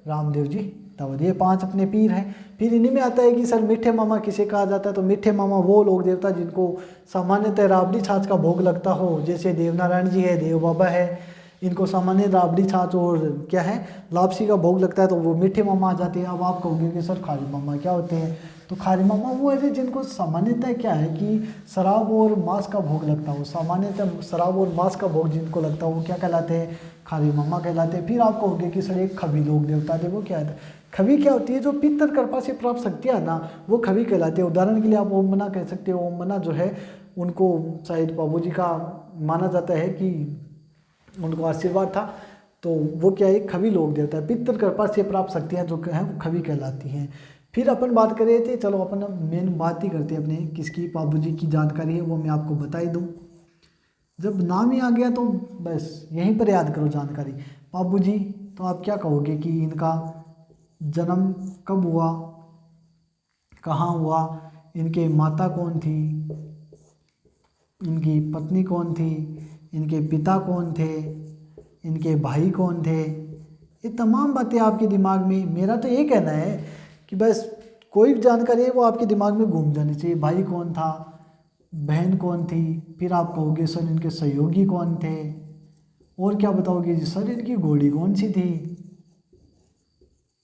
A: रामदेव जी तंवर। ये 5 अपने पीर हैं। फिर इन्हीं में आता है कि सर मीठे मामा किसे कहा जाता है? तो मीठे मामा वो लोग देवता जिनको सामान्यतः राबड़ी छाछ का भोग लगता हो, जैसे देवनारायण जी है, देव बाबा है, इनको सामान्य राबड़ी छाछ और क्या है लापसी का भोग लगता है, तो वो मीठे मामा आ जाते हैं। अब आप कहोगे कि सर खारी मामा क्या होते हैं? तो खारी मामा वो ऐसे जिनको सामान्यतः क्या है कि शराब और मांस का भोग लगता हो, सामान्यतः शराब और मांस का भोग जिनको लगता हो वो क्या कहलाते हैं? खारी मामा कहलाते हैं। फिर आप कहोगे कि सर एक खबी लोग देवता थे, वो क्या है? खबी क्या होती है? जो पितर कृपा से प्राप्त शक्तियाँ है ना, वो खबी कहलाते हैं। उदाहरण के लिए आप ओम मना कह सकते हो। ओम मना जो है उनको शायद बाबू जी का माना जाता है कि उनको आशीर्वाद था, तो वो क्या है? खबी लोग देवता है। पितर कृपा से प्राप्त शक्तियाँ जो हैं वो खबी कहलाती हैं। फिर अपन बात कर रहे थे, चलो अपन मेन बात ही करते हैं अपने किसकी। बाबू जी की जानकारी है वो मैं आपको बता ही दूँ। जब नाम ही आ गया तो बस यहीं पर याद करो जानकारी। बाबू जी, तो आप क्या कहोगे कि इनका जन्म कब हुआ, कहाँ हुआ, इनके माता कौन थी, इनकी पत्नी कौन थी, इनके पिता कौन थे, इनके भाई कौन थे? ये तमाम बातें आपके दिमाग में, मेरा तो ये कहना है कि बस कोई भी जानकारी है वो आपके दिमाग में घूम जानी चाहिए। भाई कौन था, बहन कौन थी, फिर आप कहोगे सर इनके सहयोगी कौन थे, और क्या बताओगे जी सर इनकी घोड़ी कौन सी थी?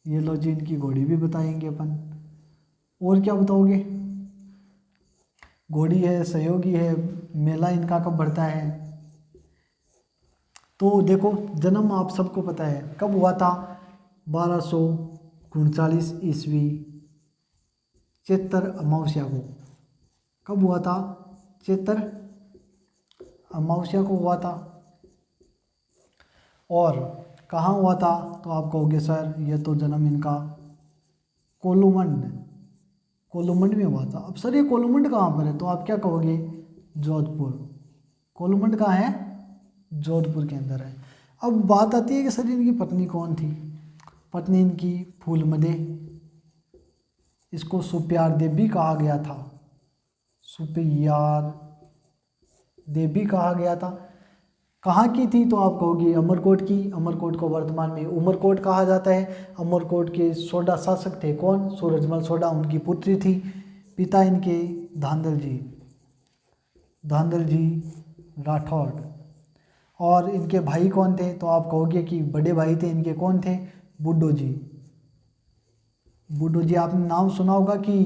A: ये लो जी इनकी घोड़ी भी बताएंगे अपन। और क्या बताओगे? घोड़ी है, सहयोगी है, मेला इनका कब बढ़ता है? तो देखो जन्म आप सबको पता है कब हुआ था, 1239 ईस्वी चैत्र अमावस्या को। कब हुआ था? चैत्र अमावस्या को हुआ था। और कहाँ हुआ था? तो आप कहोगे सर ये तो जन्म इनका कोलुमंड, कोलुमंड में हुआ था। अब सर ये कोलुमंड कहाँ पर है? तो आप क्या कहोगे? जोधपुर। कोलुमंड कहाँ है? जोधपुर के अंदर है। अब बात आती है कि सर इनकी पत्नी कौन थी? पत्नी इनकी फूलमदे, इसको सुप्यार देवी कहा गया था, सुप्यार देवी कहा गया था। कहाँ की थी? तो आप कहोगे अमरकोट की। अमरकोट को वर्तमान में उमरकोट कहा जाता है। अमरकोट के सोडा शासक थे कौन? सूरजमल सोडा उनकी पुत्री थी। पिता इनके धांधल जी राठौड़। और इनके भाई कौन थे? तो आप कहोगे कि बड़े भाई थे इनके, कौन थे? बुड्ढो जी। बुड्ढो जी आपने नाम सुना होगा कि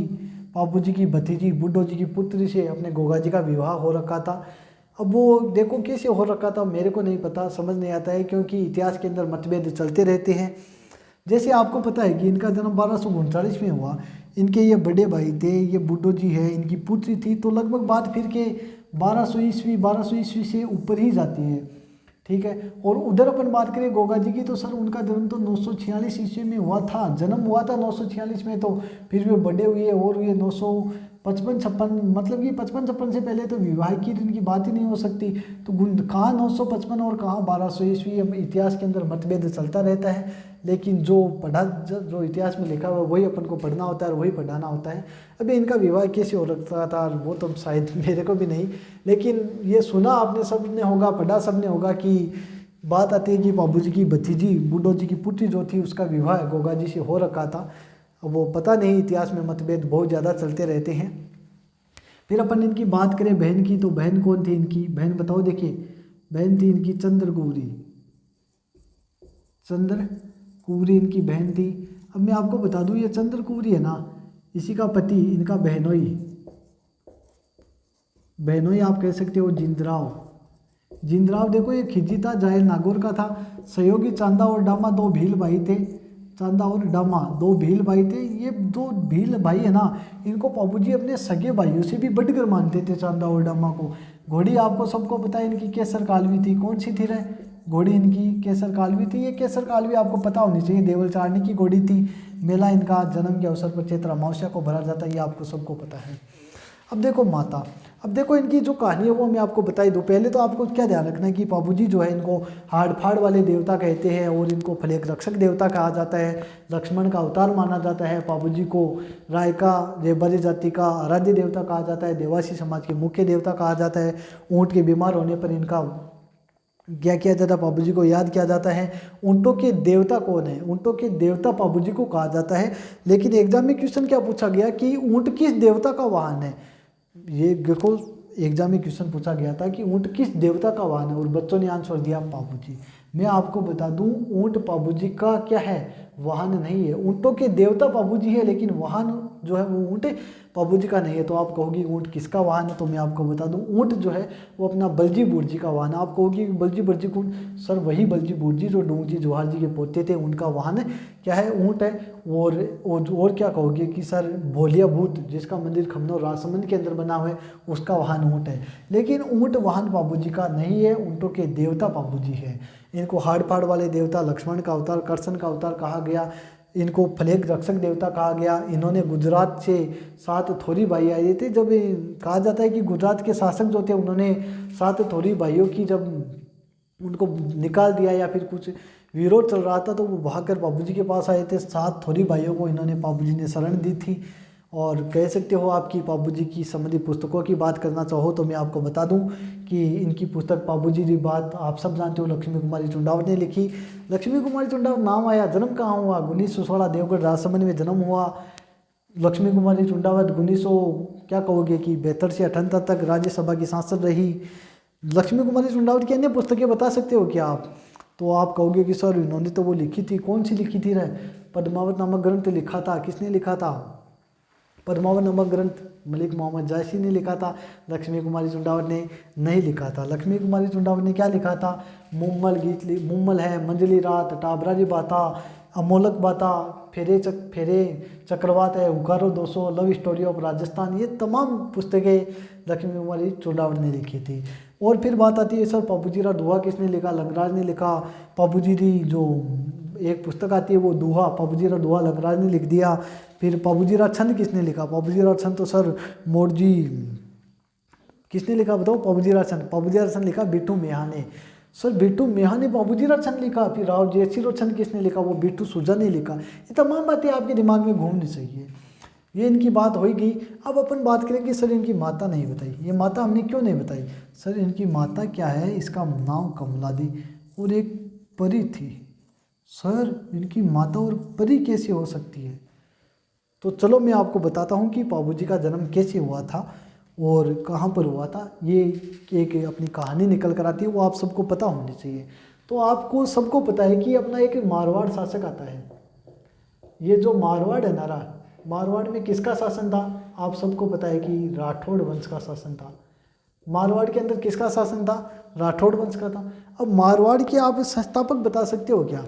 A: पापू जी की भतीजी बुड्ढो जी की पुत्री से अपने गोगा जी का विवाह हो रखा था। अब वो देखो कैसे हो रखा था मेरे को नहीं पता, समझ नहीं आता है, क्योंकि इतिहास के अंदर मतभेद चलते रहते हैं। जैसे आपको पता है कि इनका जन्म 1239 में हुआ, इनके ये बड़े भाई थे, ये बुड्ढो जी है, इनकी पुत्री थी, तो लगभग बात फिर के 1200 ईस्वी से ऊपर ही जाती है, ठीक है। और उधर अपन बात करें गोगा जी की, तो सर उनका जन्म तो 946 ईस्वी में हुआ था, जन्म हुआ था 946 में, तो फिर वे बड़े हुए और हुए 955-56, मतलब कि 55-56 से पहले तो विवाह की इनकी बात ही नहीं हो सकती। तो कहाँ 955 और कहाँ 1200 ईस्वी, इतिहास के अंदर मतभेद चलता रहता है, लेकिन जो इतिहास में लिखा हुआ है वही अपन को पढ़ना होता है और वही पढ़ाना होता है। अभी इनका विवाह कैसे हो रखा था वो तो शायद मेरे को भी नहीं, लेकिन ये सुना आपने सब ने होगा, पढ़ा सब ने होगा कि बात आती है कि बाबू जी की भतीजी बुड्ढो जी की पुत्री जो थी उसका विवाह गोगा जी से हो रखा था। अब वो पता नहीं, इतिहास में मतभेद बहुत ज़्यादा चलते रहते हैं। फिर अपन इनकी बात करें बहन की, तो बहन कौन थी इनकी? बहन बताओ, देखिए बहन थी इनकी चंद्रकुवरी, चंद्रकुवरी इनकी बहन थी। अब मैं आपको बता दूं ये चंद्रकुवरी है ना, इसी का पति इनका बहनोई आप कह सकते हो जिंदराव देखो ये खिजीता जायल नागौर का था। सहयोगी चांदा और डामा दो भील भाई थे, चांदा और डामा दो भील भाई थे। ये दो भील भाई है ना, इनको बाबूजी अपने सगे भाइयों से भी बढ़कर मानते थे, चांदा और डामा को। घोड़ी आपको सबको पता है इनकी केसर कालवी थी, कौन सी थी रे? घोड़ी इनकी केसर कालवी थी। ये केसर कालवी आपको पता होनी चाहिए, देवल चारणी की घोड़ी थी। मेला इनका जन्म के अवसर पर चैत्र अमावस्या को भरा जाता है, ये आपको सबको पता है। अब देखो माता, अब देखो इनकी जो कहानी है वो मैं आपको बताई दूँ। पहले तो आपको क्या ध्यान रखना है कि बाबूजी जो है इनको हाड़ फाड़ वाले देवता कहते हैं और इनको फलेक रक्षक देवता कहा जाता है। लक्ष्मण का अवतार माना जाता है। बाबूजी को रायका रेबारी जाति का आराध्य देवता कहा जाता है, देवासी समाज के मुख्य देवता कहा जाता है। ऊँट के बीमार होने पर इनका क्या किया जाता है? बाबूजी को याद किया जाता है। ऊँटों के देवता कौन है? ऊँटों के देवता बाबूजी को कहा जाता है। लेकिन एग्जाम में क्वेश्चन क्या पूछा गया कि ऊँट किस देवता का वाहन है? ये देखो एग्जाम में क्वेश्चन पूछा गया था कि ऊँट किस देवता का वाहन है, और बच्चों ने आंसर दिया बाबूजी। मैं आपको बता दूं ऊँट बाबूजी का क्या है? वाहन नहीं है। ऊँटों के देवता बाबूजी है, लेकिन वाहन जो है वो ऊँट बाबूजी का नहीं है। तो आप कहोगी ऊँट किसका वाहन है? तो मैं आपको बता दूं ऊँट जो है वो अपना बलजी बुर्जी का वाहन है। आप कहोगी बलजी बुर्जी कौन? सर वही बलजी बुर्जी जो डूंगजी जोहार जी के पोते थे, उनका वाहन क्या है? ऊँट है। और क्या कहोगे कि सर भोलिया भूत जिसका मंदिर खमनोर राजसमंद के अंदर बना हुआ है उसका वाहन ऊँट है। लेकिन ऊँट वाहन बाबूजी का नहीं है, ऊँटों के देवता बाबूजी है। इनको हाड़ फाड़ वाले देवता, लक्ष्मण का अवतार, कर्सन का अवतार कहा गया। इनको फलेक रक्षक देवता कहा गया। इन्होंने गुजरात से 7 थोरी भाई आए थे। जब कहा जाता है कि गुजरात के शासक जो थे उन्होंने 7 थोरी भाइयों की जब उनको निकाल दिया या फिर कुछ विरोध चल रहा था तो वो भागकर बाबूजी के पास आए थे। 7 थोरी भाइयों को इन्होंने बाबूजी ने शरण दी थी। और कह सकते हो आपकी बाबूजी की संबंधित पुस्तकों की बात करना चाहो तो मैं आपको बता दूं कि इनकी पुस्तक बाबूजी की बात आप सब जानते हो लक्ष्मी कुमारी चुंडावत ने लिखी। लक्ष्मी कुमारी चुंडावत नाम आया, जन्म कहाँ हुआ? 1916 देवगढ़ राजसमंद में जन्म हुआ। लक्ष्मी कुमारी चुंडावत 1900 क्या कहोगे कि 72 से 78 तक राज्यसभा की सांसद रही। लक्ष्मी कुमारी चुंडावत की अन्य पुस्तकें बता सकते हो क्या आप? तो आप कहोगे कि सर इन्होंने तो वो लिखी थी, कौन सी लिखी थी रे? पद्मावत नामक ग्रंथ लिखा था, किसने लिखा था? पद्मावत नामक ग्रंथ मलिक मोहम्मद जायसी ने लिखा था, लक्ष्मी कुमारी चुंडावत ने नहीं लिखा था। लक्ष्मी कुमारी चुंडावत ने क्या लिखा था? मुम्मल गीत मुम्मल है, मंजली रात, टाबरारी बाता, अमोलक बाता, फेरे चक्रवात है, हुकारो 200, लव स्टोरी ऑफ राजस्थान, ये तमाम पुस्तकें लक्ष्मी कुमारी चुंडावत ने लिखी थी। और फिर बात आती है सर पापूजीरा दुहा किसने लिखा? लंगराज ने लिखा। पापूजीरी जो एक पुस्तक आती है वो दुहा, पापूजीरा दुहा लंगराज ने लिख दिया। फिर पापूजीरा छंद किसने लिखा? पापूजीरा छंद तो सर मोरजी किसने लिखा बताओ? पापूजीरा छंद, पापूजीरा छंद लिखा बिट्टू मेहा ने। सर बिट्टू मेहा ने पापूजीरा छंद लिखा। फिर राव जयसिंह छंद किसने लिखा? वो बिट्टू सुजा ने लिखा। ये तमाम बातें आपके दिमाग में घूमनी चाहिए। ये इनकी बात होगी। अब अपन बात करें कि सर इनकी माता नहीं बताई। ये माता हमने क्यों नहीं बताई? सर इनकी माता क्या है? इसका नाम कमलादी और एक परी थी। सर इनकी माता और परी कैसे हो सकती है? तो चलो मैं आपको बताता हूँ कि पाबूजी का जन्म कैसे हुआ था और कहाँ पर हुआ था। ये एक अपनी कहानी निकल कर आती है, वो आप सबको पता होनी चाहिए। तो आपको सबको पता है कि अपना एक मारवाड़ शासक आता है। ये जो मारवाड़ है ना, मारवाड़ में किसका शासन था? आप सबको पता है कि राठौड़ वंश का शासन था। मारवाड़ के अंदर किसका शासन था? राठौड़ वंश का था। अब मारवाड़ के आप संस्थापक बता सकते हो क्या,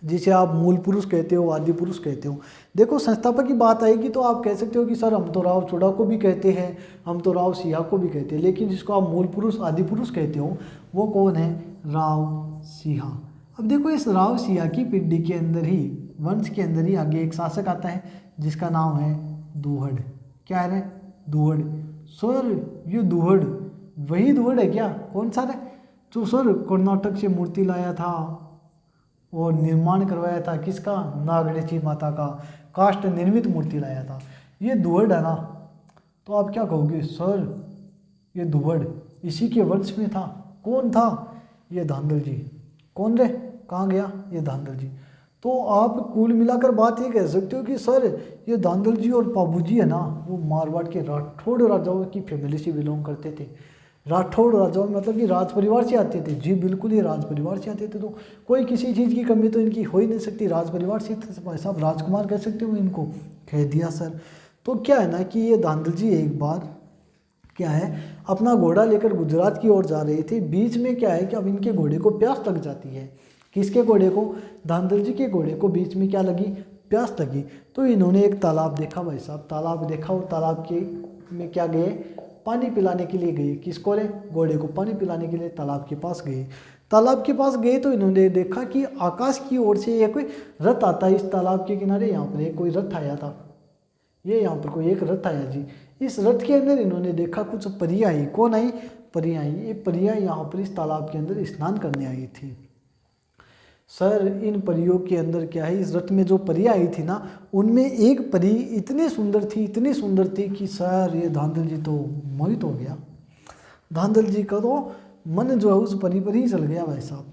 A: जिसे आप मूल पुरुष कहते हो, आदि पुरुष कहते हो? देखो संस्थापक की बात आएगी तो आप कह सकते हो कि सर हम तो राव चूड़ा को भी कहते हैं, हम तो राव सिंहा को भी कहते हैं, लेकिन जिसको आप मूल पुरुष आदि पुरुष कहते हो वो कौन है? राव सिंहा। अब देखो इस राव सिंहा की पिंडी के अंदर ही, वंश के अंदर ही आगे एक शासक आता है जिसका नाम है दुहड़। क्या है? दुहड़। सर ये दुहड़ वही दुहड़ है क्या? कौन सा है? जो सर कर्नाटक से मूर्ति लाया था और निर्माण करवाया था किसका? नागणेची माता का काष्ठ निर्मित मूर्ति लाया था, ये दुहड़ है ना? तो आप क्या कहोगे? सर ये दुहड़ इसी के वंश में था। कौन था? ये धांधल जी। कौन रे? कहाँ गया ये धांधल जी? तो आप कुल मिलाकर बात ये कह सकते हो कि सर ये धांधल जी और पाबूजी है ना, वो मारवाड़ के राठौड़ राजाओं की फैमिली से बिलोंग करते थे। राठौड़ राजाओं मतलब कि राज परिवार से आते थे। जी बिल्कुल, ये राज परिवार से आते थे। तो कोई किसी चीज़ की कमी तो इनकी हो ही नहीं सकती, राज परिवार से थे। भाई साहब राजकुमार कह सकते हो इनको, कह दिया सर। तो क्या है ना कि ये धांधल जी एक बार क्या है अपना घोड़ा लेकर गुजरात की ओर जा रहे थे। बीच में क्या है कि अब इनके घोड़े को प्यास लग जाती है। किसके घोड़े को? धांधल जी के घोड़े को बीच में क्या लगी? प्यास लगी। तो इन्होंने एक तालाब देखा भाई साहब, तालाब देखा और तालाब के में क्या गए? पानी पिलाने के लिए गए। किसको रे? घोड़े को पानी पिलाने के लिए तालाब के पास गए। तालाब के पास गए तो इन्होंने देखा कि आकाश की ओर से एक कोई रथ आता है। इस तालाब के किनारे यहाँ पर एक कोई रथ आया था। ये यहाँ पर कोई एक रथ आया जी। इस रथ के अंदर इन्होंने देखा कुछ परियां आई। कौन आई? परियां आई। ये परियां यहाँ पर इस तालाब के अंदर स्नान करने आई थी। सर इन परियों के अंदर क्या है, इस रथ में जो परियां आई थी ना, उनमें एक परी इतनी सुंदर थी, इतनी सुंदर थी कि सर ये धांधल जी तो मोहित हो गया। धांधल जी का तो मन जो है उस परी पर ही चल गया भाई साहब।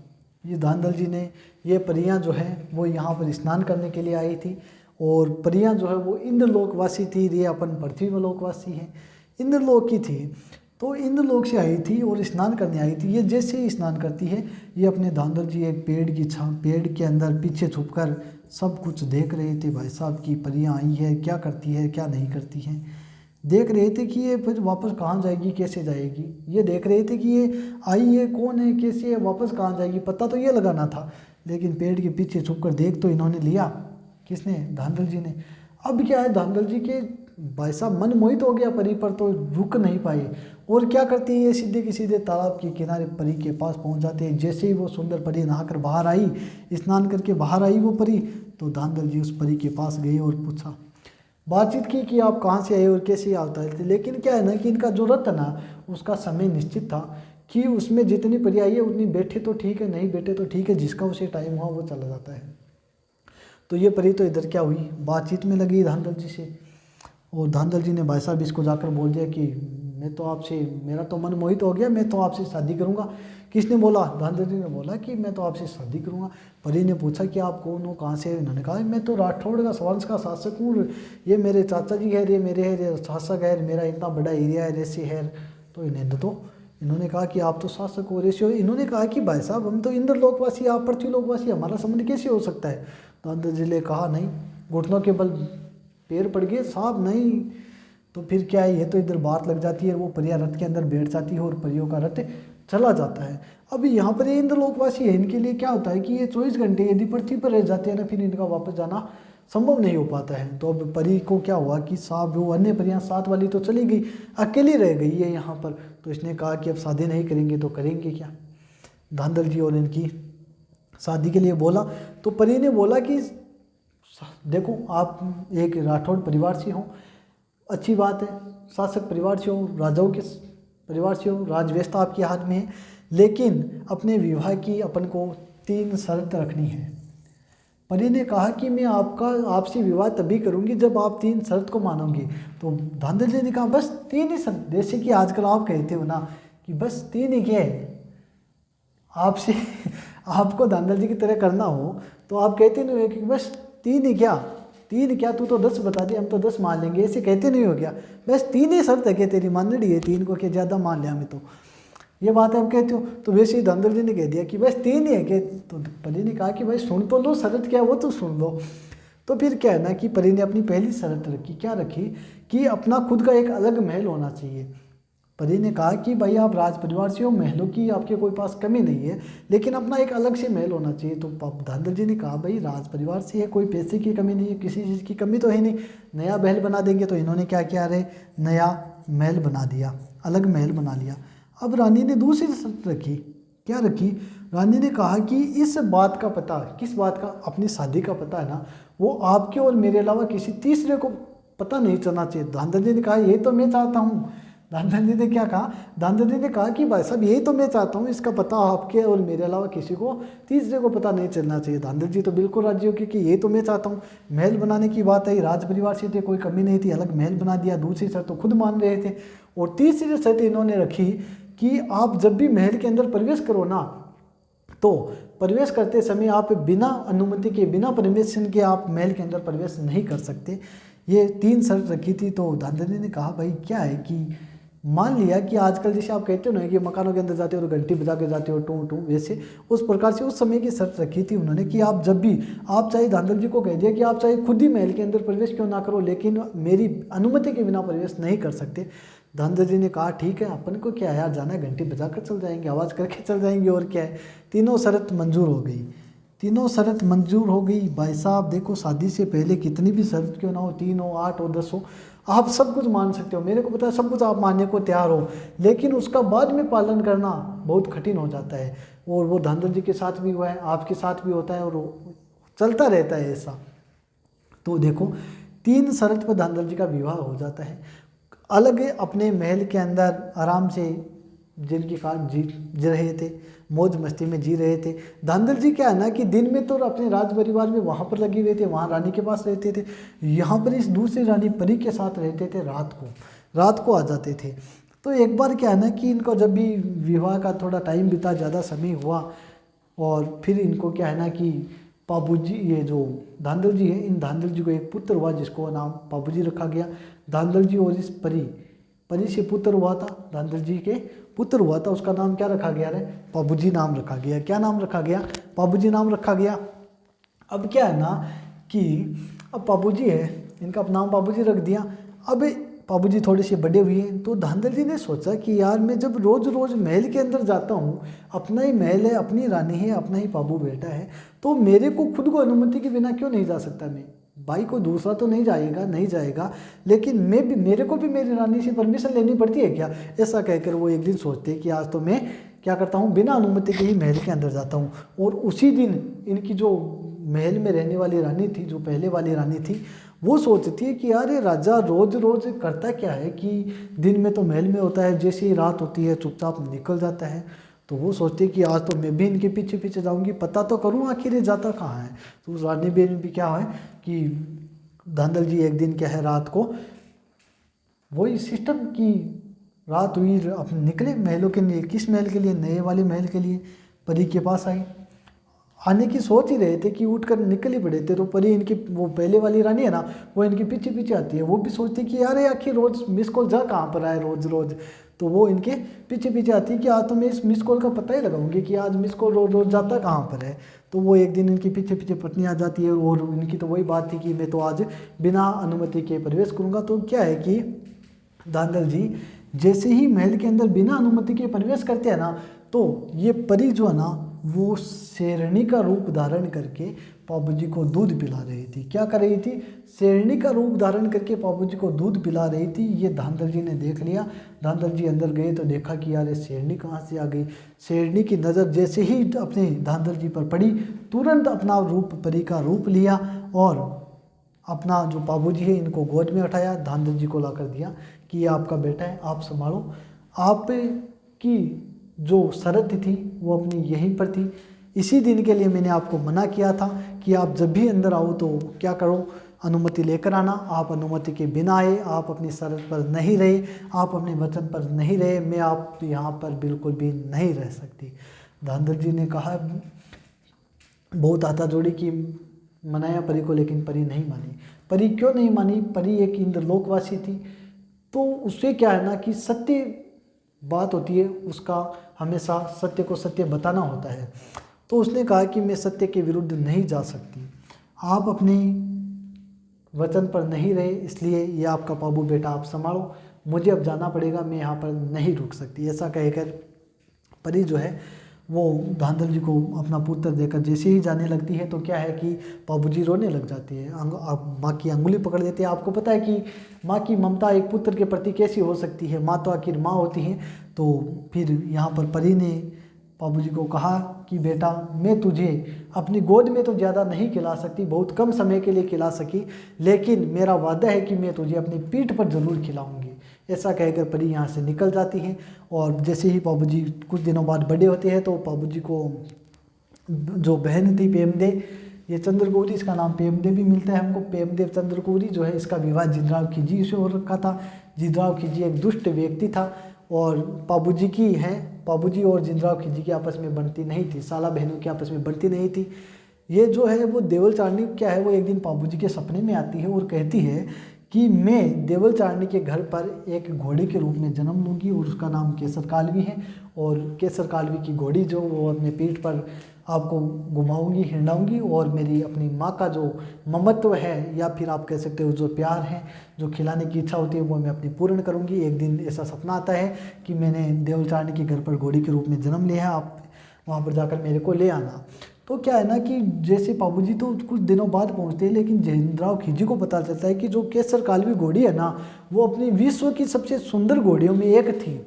A: ये धांधल जी ने ये परियां जो है वो यहाँ पर स्नान करने के लिए आई थी। और परियां जो है वो इंद्रलोकवासी थी। ये अपन पृथ्वी लोकवासी हैं, इंद्रलोक की थी। तो इंद्रलोक से आई थी और स्नान करने आई थी। ये जैसे ही स्नान करती है, ये अपने धांधल जी एक पेड़ के अंदर पीछे छुपकर सब कुछ देख रहे थे भाई साहब की परियां आई है, क्या करती है क्या नहीं करती है। देख रहे थे कि ये फिर वापस कहाँ जाएगी, कैसे जाएगी। ये देख रहे थे कि ये आई है, कौन है, कैसे है, वापस कहाँ जाएगी, पता तो ये लगाना था। लेकिन पेड़ के पीछे छुपकर देख तो इन्होंने लिया। किसने? धांधल जी ने। अब क्या है, धांधल जी के भाई साहब मन मोहित हो गया परी पर, तो रुक नहीं पाए। और क्या करती है, ये सीधे के सीधे तालाब के किनारे परी के पास पहुंच जाते हैं। जैसे ही वो सुंदर परी नहाकर बाहर आई, स्नान करके बाहर आई वो परी, तो धांधल जी उस परी के पास गए और पूछा, बातचीत की कि आप कहाँ से आए और कैसे आता है। लेकिन क्या है ना कि इनका जो रथ है ना, उसका समय निश्चित था कि उसमें जितनी परी आई है उतनी बैठे तो ठीक है, नहीं बैठे तो ठीक है, जिसका उसे टाइम हुआ वो चला जाता है। तो ये परी तो इधर क्या हुई, बातचीत में लगी धांधल जी से। और धांधल जी ने भाई साहब इसको जाकर बोल दिया कि मैं तो आपसे, मेरा तो मन मोहित हो गया, मैं तो आपसे शादी करूंगा। किसने बोला? धांधल जी ने बोला कि मैं तो आपसे शादी करूंगा। परी ने पूछा कि आप कौन हो, कहाँ से? इन्होंने कहा मैं तो राठौड़ का वंश का शासक हूँ, ये मेरे चाचा जी है, ये मेरे है, ये शासक है, मेरा इतना बड़ा एरिया है, ऐसे है। तो इन्हें तो इन्होंने कहा कि आप तो शासक हो, ऋषि हो। इन्होंने कहा कि भाई साहब हम तो इंद्रलोकवासी, आप पृथ्वीलोकवासी, हमारा संबंध कैसे हो सकता है। दांतल जी ने कहा नहीं, घुटनों के बल पैर पड़ गए साहब, नहीं। तो फिर क्या है, ये तो इधर बात लग जाती है, वो परियां रथ के अंदर बैठ जाती है और परियों का रथ चला जाता है। अब यहाँ पर ये इंद्रलोकवासी है, इनके लिए क्या होता है कि ये 24 घंटे यदि पृथ्वी पर रह जाते हैं ना, फिर इनका वापस जाना संभव नहीं हो पाता है। तो अब परी को क्या हुआ कि साहब वो अन्य परियां 7 वाली तो चली गई, अकेली रह गई है यहाँ पर। तो इसने कहा कि अब शादी नहीं करेंगे तो करेंगे क्या। धांधल जी और इनकी शादी के लिए बोला, तो परी ने बोला कि देखो आप एक राठौड़ परिवार से हो, अच्छी बात है, शासक परिवार से हो, राजाओं के परिवार से हो, राजव्यवस्था आपके हाथ में है, लेकिन अपने विवाह की अपन को 3 शर्त रखनी है। परी ने कहा कि मैं आपसे विवाह तभी करूंगी जब आप 3 शर्त को मानोगे। तो धांधल जी ने कहा बस 3 ही शर्त, जैसे कि आजकल आप कहते हो ना कि बस 3 ही क्या है, आपसे आपको धांधल जी की तरह करना हो तो आप कहते नहीं हो कि बस 3 ही क्या, 3 क्या, तू तो 10 बता दिया, हम तो 10 मान लेंगे, ऐसे कहते नहीं हो क्या, बस 3 ही शर्त है कि तेरी माननी है, 3 को क्या ज़्यादा मान लिया हमें, तो ये बात आप कहते हो। तो वैसे ही धांधल जी ने कह दिया कि बस 3 ही है कि, तो परी ने कहा कि भाई सुन तो लो, शर्त क्या है वो तो सुन लो। तो फिर क्या है ना कि परी ने अपनी पहली शर्त रखी, क्या रखी कि अपना खुद का एक अलग महल होना चाहिए। परी ने कहा कि भाई आप राज परिवार से हो, महलों की आपके कोई पास कमी नहीं है, लेकिन अपना एक अलग से महल होना चाहिए। तो धांधल जी ने कहा भाई राज परिवार से है, कोई पैसे की कमी नहीं है, किसी चीज़ की कमी तो है नहीं, नया महल बना देंगे। तो इन्होंने क्या किया, अरे नया महल बना दिया, अलग महल बना लिया। अब रानी ने दूसरी शर्त रखी, क्या रखी, रानी ने कहा कि इस बात का पता, किस बात का, अपनी शादी का पता है ना, वो आपके और मेरे अलावा किसी तीसरे को पता नहीं चलना चाहिए। धांधल जी ने कहा ये तो मैं चाहता हूँ। धांधल जी ने क्या कहा, धांधल जी ने कहा कि भाई साहब यही तो मैं चाहता हूँ, इसका पता आपके और मेरे अलावा किसी को तीसरे को पता नहीं चलना चाहिए। धांधल जी तो बिल्कुल राजी हो कि ये तो मैं चाहता हूँ। महल बनाने की बात है, राज परिवार से थे, कोई कमी नहीं थी, अलग महल बना दिया। दूसरी शर्त तो खुद मान रहे थे, और तीसरी शर्त इन्होंने रखी कि आप जब भी महल के अंदर प्रवेश करो ना, तो प्रवेश करते समय आप बिना अनुमति के, बिना परमिशन के आप महल के अंदर प्रवेश नहीं कर सकते। ये 3 शर्त रखी थी। तो धांधल जी ने कहा भाई क्या है कि मान लिया कि आजकल जैसे आप कहते हो ना कि मकानों के अंदर जाते हो तो घंटी बजा के जाते हो टू टू, वैसे उस प्रकार से उस समय की शर्त रखी थी उन्होंने कि आप जब भी, आप चाहे धांधल जी को कह दिया कि आप चाहे खुद ही महल के अंदर प्रवेश क्यों ना करो, लेकिन मेरी अनुमति के बिना प्रवेश नहीं कर सकते। धांधल जी ने कहा ठीक है, अपन को क्या है यार, जाना है, घंटी बजा कर चल जाएंगे, आवाज़ करके चल जाएंगे, और क्या है। तीनों शर्त मंजूर हो गई, तीनों शर्त मंजूर हो गई। भाई साहब देखो, शादी से पहले कितनी भी शर्त क्यों ना हो, 3 हो, 8 हो, 10 हो, आप सब कुछ मान सकते हो, मेरे को पता है सब कुछ आप मानने को तैयार हो, लेकिन उसका बाद में पालन करना बहुत कठिन हो जाता है। और वो धांधल जी के साथ भी हुआ है, आपके साथ भी होता है, और चलता रहता है ऐसा। तो देखो 3 शर्त पर धांधल जी का विवाह हो जाता है। अलग अपने महल के अंदर आराम से जिनकी कार जी रहे थे, मौज मस्ती में जी रहे थे। धांधल जी क्या है ना कि दिन में तो अपने राज परिवार में वहाँ पर लगे हुए थे, वहाँ रानी के पास रहते थे, यहाँ पर इस दूसरी रानी परी के साथ रहते थे, रात को आ जाते थे। तो एक बार क्या है ना कि इनको जब भी विवाह का थोड़ा टाइम बीता, ज़्यादा समय हुआ, और फिर इनको क्या है ना कि पाबूजी, ये जो धांधल जी है, इन धांधल जी को एक पुत्र हुआ जिसको नाम पाबूजी रखा गया। धांधल जी और इस परी से पुत्र हुआ था, धांधल जी के पुत्र हुआ था, उसका नाम क्या रखा गया है, पाबूजी नाम रखा गया। क्या नाम रखा गया, पाबूजी नाम रखा गया। अब क्या है ना कि अब पाबूजी है, इनका नाम पाबूजी रख दिया। अब पाबूजी थोड़े से बड़े हुए, तो धांधल जी ने सोचा कि यार मैं जब रोज़ रोज़ महल के अंदर जाता हूँ, अपना ही महल है, अपनी रानी है, अपना ही पाबू बेटा है, तो मेरे को खुद को अनुमति के बिना क्यों नहीं जा सकता मैं, भाई को दूसरा तो नहीं जाएगा, लेकिन मैं भी, मेरे को भी मेरी रानी से परमिशन लेनी पड़ती है क्या। ऐसा कहकर वो एक दिन सोचते कि आज तो मैं क्या करता हूँ, बिना अनुमति के ही महल के अंदर जाता हूँ। और उसी दिन इनकी जो महल में रहने वाली रानी थी, जो पहले वाली रानी थी, वो सोचती है कि यार ये राजा रोज रोज करता क्या है कि दिन में तो महल में होता है, जैसे ही रात होती है चुपचाप निकल जाता है। तो वो सोचती है कि आज तो मैं भी इनके पीछे पीछे जाऊंगी, पता तो करूँ आखिर ये जाता कहाँ है। तो उस रानी बेन भी क्या है कि धांधल जी एक दिन क्या है, रात को वही सिस्टम की रात हुई, अपने निकले महलों के लिए। किस महल के लिए, नए वाले महल के लिए। परी के पास आई, आने की सोच ही रहे थे कि उठकर निकल ही पड़े थे। तो परी इनकी, वो पहले वाली रानी है ना, वो इनके पीछे पीछे आती है। वो भी सोचती कि यार आखिर रोज मिस कॉल जा कहाँ पर आए रोज रोज। तो वो इनके पीछे पीछे आती है कि आज तो मैं इस मिस कॉल का पता ही लगाऊंगी कि आज मिस कॉल रोज रोज जाता कहाँ पर है। तो वो एक दिन इनके पीछे पीछे पत्नी आ जाती है और इनकी तो वही बात थी कि मैं तो आज बिना अनुमति के प्रवेश करूँगा। तो क्या है कि धांधल जी जैसे ही महल के अंदर बिना अनुमति के प्रवेश करते हैं ना, तो ये परी जो है ना वो शेरनी का रूप धारण करके पाबूजी को दूध पिला रही थी। क्या कर रही थी? शेरनी का रूप धारण करके पाबूजी को दूध पिला रही थी। ये धांधल जी ने देख लिया। धांधल जी अंदर गए तो देखा कि यार ये शेरनी कहाँ से आ गई। शेरनी की नज़र जैसे ही अपने धांधल जी पर पड़ी, तुरंत अपना रूप परी का रूप लिया और अपना जो पाबूजी है इनको गोद में उठाया, धांधल जी को ला कर दिया कि ये आपका बेटा है, आप संभालो। आप की जो शर्त थी वो अपनी यहीं पर थी। इसी दिन के लिए मैंने आपको मना किया था कि आप जब भी अंदर आओ तो क्या करो, अनुमति लेकर आना। आप अनुमति के बिना आए, आप अपनी शर्त पर नहीं रहे, आप अपने वचन पर नहीं रहे, मैं आप यहाँ पर बिल्कुल भी नहीं रह सकती। धांधल जी ने कहा, बहुत हाथाजोड़ी की मनाया परी को, लेकिन परी नहीं मानी। परी क्यों नहीं मानी? परी एक इंद्रलोकवासी थी, तो उससे क्या है ना कि सत्य बात होती है, उसका हमेशा सत्य को सत्य बताना होता है। तो उसने कहा कि मैं सत्य के विरुद्ध नहीं जा सकती, आप अपने वचन पर नहीं रहे, इसलिए ये आपका पाबू बेटा आप संभालो, मुझे अब जाना पड़ेगा, मैं यहाँ पर नहीं रुक सकती। ऐसा कहकर परी जो है वो धांधल जी को अपना पुत्र देकर जैसे ही जाने लगती है, तो क्या है कि पाबूजी रोने लग जाती है, माँ की अंगुली पकड़ लेते हैं। आपको पता है कि माँ की ममता एक पुत्र के प्रति कैसी हो सकती है, माँ तो आखिर माँ होती है। तो फिर यहाँ पर परी ने पाबूजी को कहा कि बेटा मैं तुझे अपनी गोद में तो ज़्यादा नहीं खिला सकती, बहुत कम समय के लिए खिला सकी, लेकिन मेरा वादा है कि मैं तुझे अपनी पीठ पर ज़रूर खिलाऊंगी। ऐसा कहकर परी यहाँ से निकल जाती है। और जैसे ही पाबूजी कुछ दिनों बाद बड़े होते हैं तो पाबूजी को जो बहन थी पेमदे, ये चंद्रगौरी इसका नाम पेमदेव भी मिलता है हमको, पेमदेव चंद्रगौरी जो है इसका विवाह जिनराव खिजी से हो रखा था। जिनराव खिजी एक दुष्ट व्यक्ति था और पाबूजी की है, पाबूजी और जिनराव खिजी की आपस में बनती नहीं थी, साला बहनों की आपस में बनती नहीं थी। ये जो है वो देवल चारनी क्या है, वो एक दिन पाबूजी के सपने में आती है और कहती है कि मैं देवल चारनी के घर पर एक घोड़े के रूप में जन्म लूँगी और उसका नाम केसर कालवी है, और केसर कालवी की घोड़ी जो वो अपने पीठ पर आपको घुमाऊंगी, हिंडाऊंगी, और मेरी अपनी माँ का जो ममत्व है या फिर आप कह सकते हो जो प्यार है, जो खिलाने की इच्छा होती है, वो मैं अपनी पूर्ण करूँगी। एक दिन ऐसा सपना आता है कि मैंने देवल चारनी के घर पर घोड़ी के रूप में जन्म लिया है, आप वहाँ पर जाकर मेरे को ले आना। तो क्या है ना कि जैसे पाबूजी तो कुछ दिनों बाद पहुंचते हैं, लेकिन जिनराव खिजी को पता चलता है कि जो केसर कालवी घोड़ी है ना, वो अपनी विश्व की सबसे सुंदर घोड़ियों में एक थी।